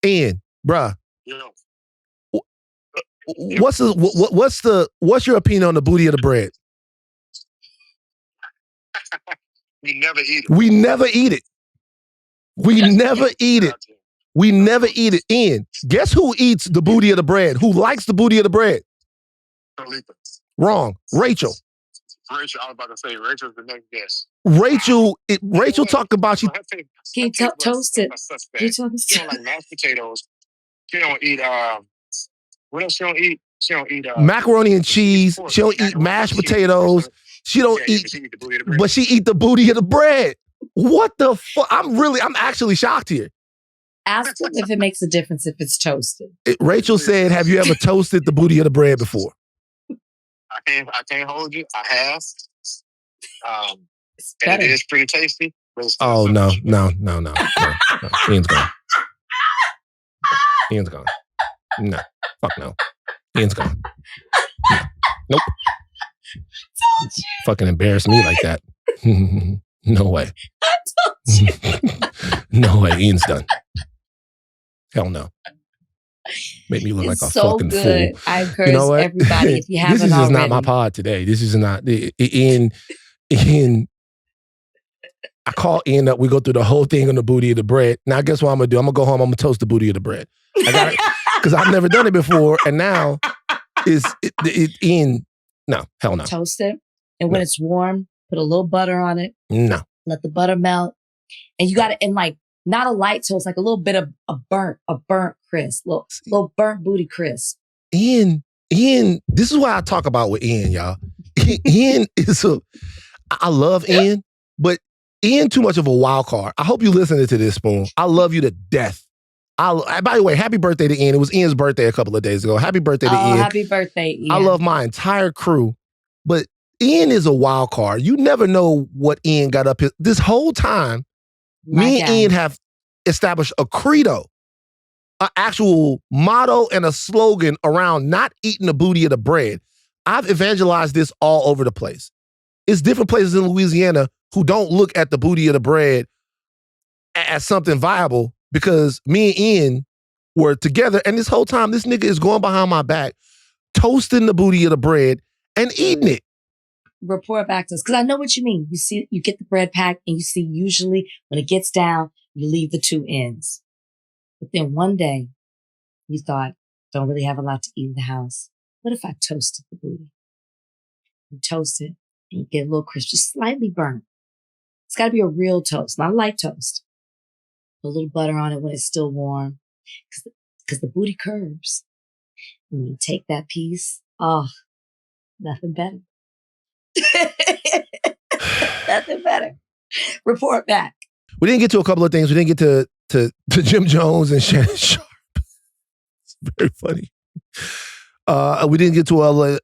Ian, bro. What's your opinion on the booty of the bread? We never eat it. We never eat it. We never eat it. We never eat it. Ian, guess who eats the booty of the bread? Who likes the booty of the bread? Wrong. Rachel. Rachel, I was about to say Rachel's the next guest. Rachel talked about she. He toasted. She don't like mashed potatoes. She don't eat what else she don't eat? She don't eat macaroni and cheese. She don't eat mashed potatoes. She don't eat, but she eat the booty of the bread. What the fuck? I'm actually shocked here. Ask him if it makes a difference if it's toasted. Rachel said, have you ever toasted the booty of the bread before? I can't hold you. I have. And it is pretty tasty. Oh, no. Ian's gone. Ian's gone. No. Fuck no. Ian's gone. No. Nope. Fucking embarrass me like that. No way. I told you. No way. Ian's done. Hell no. Make me look like a fucking fool. I encourage everybody, if you haven't already. This is just not my pod today. This is not Ian. I call Ian up. We go through the whole thing on the booty of the bread. Now, guess what I'm gonna do? I'm gonna go home. I'm gonna toast the booty of the bread. Because I've never done it before, and now Ian. No, hell no. Toast it, and when it's warm, put a little butter on it. No. Let the butter melt, and you got it in like not a light toast, like a little bit of a burnt crisp, little burnt booty crisp. Ian. This is why I talk about with Ian, y'all. Ian is I love Ian, but Ian too much of a wild card. I hope you listening to this, Spoon. I love you to death. By the way, happy birthday to Ian. It was Ian's birthday a couple of days ago. Happy birthday to Ian. Happy birthday, Ian. I love my entire crew, but Ian is a wild card. You never know what Ian got up this whole time. Me and Ian have established a credo, an actual motto and a slogan around not eating the booty of the bread. I've evangelized this all over the place. It's different places in Louisiana who don't look at the booty of the bread as something viable because me and Ian were together, and this whole time, this nigga is going behind my back, toasting the booty of the bread and eating it. Report back to us, because I know what you mean. You see, you get the bread pack, and you see usually when it gets down, you leave the two ends. But then one day, you thought, don't really have a lot to eat in the house. What if I toasted the booty? You toast it, and you get a little crisp, just slightly burnt. It's got to be a real toast, not a light toast. Put a little butter on it when it's still warm, because the booty curves. And you take that piece, nothing better. Nothing better. Report back. We didn't get to a couple of things. We didn't get to Jim Jones and Shannon Sharp. It's very funny. We didn't get to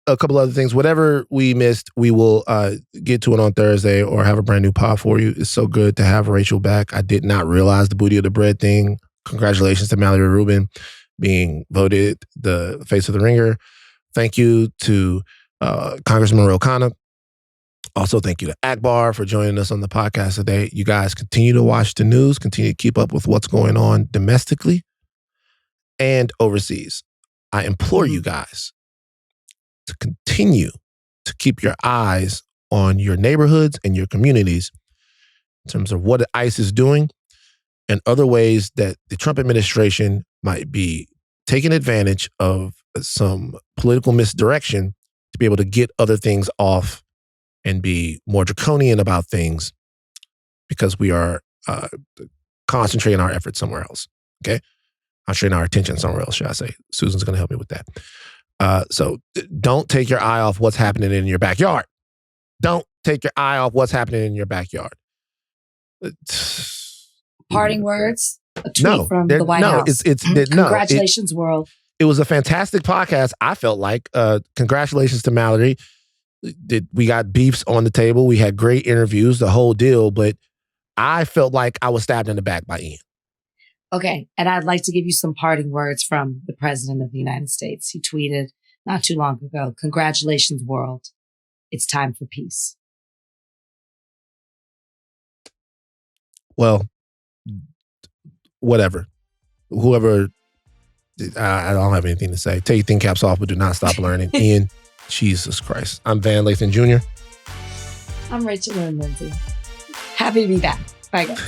a couple other things. Whatever we missed, we will get to it on Thursday or have a brand new pod for you. It's so good to have Rachel back. I did not realize the booty of the bread thing. Congratulations to Mallory Rubin being voted the face of the ringer. Thank you to Congressman Khanna. Also, thank you to Akbar for joining us on the podcast today. You guys continue to watch the news, continue to keep up with what's going on domestically and overseas. I implore you guys to continue to keep your eyes on your neighborhoods and your communities in terms of what ICE is doing and other ways that the Trump administration might be taking advantage of some political misdirection to be able to get other things off and be more draconian about things because we are concentrating our efforts somewhere else, okay? Concentrating our attention somewhere else, should I say. Susan's going to help me with that. So don't take your eye off what's happening in your backyard. Don't take your eye off what's happening in your backyard. Parting words? A tweet from the White House. Congratulations, world. It was a fantastic podcast. I felt like, congratulations to Mallory. We got beefs on the table. We had great interviews, the whole deal, but I felt like I was stabbed in the back by Ian. Okay, and I'd like to give you some parting words from the President of the United States. He tweeted not too long ago, congratulations, world. It's time for peace. Well, whatever. Whoever, I don't have anything to say. Take your thin caps off, but do not stop learning. Ian, Jesus Christ. I'm Van Lathan Jr. I'm Rachel and Lindsay. Happy to be back. Bye, guys.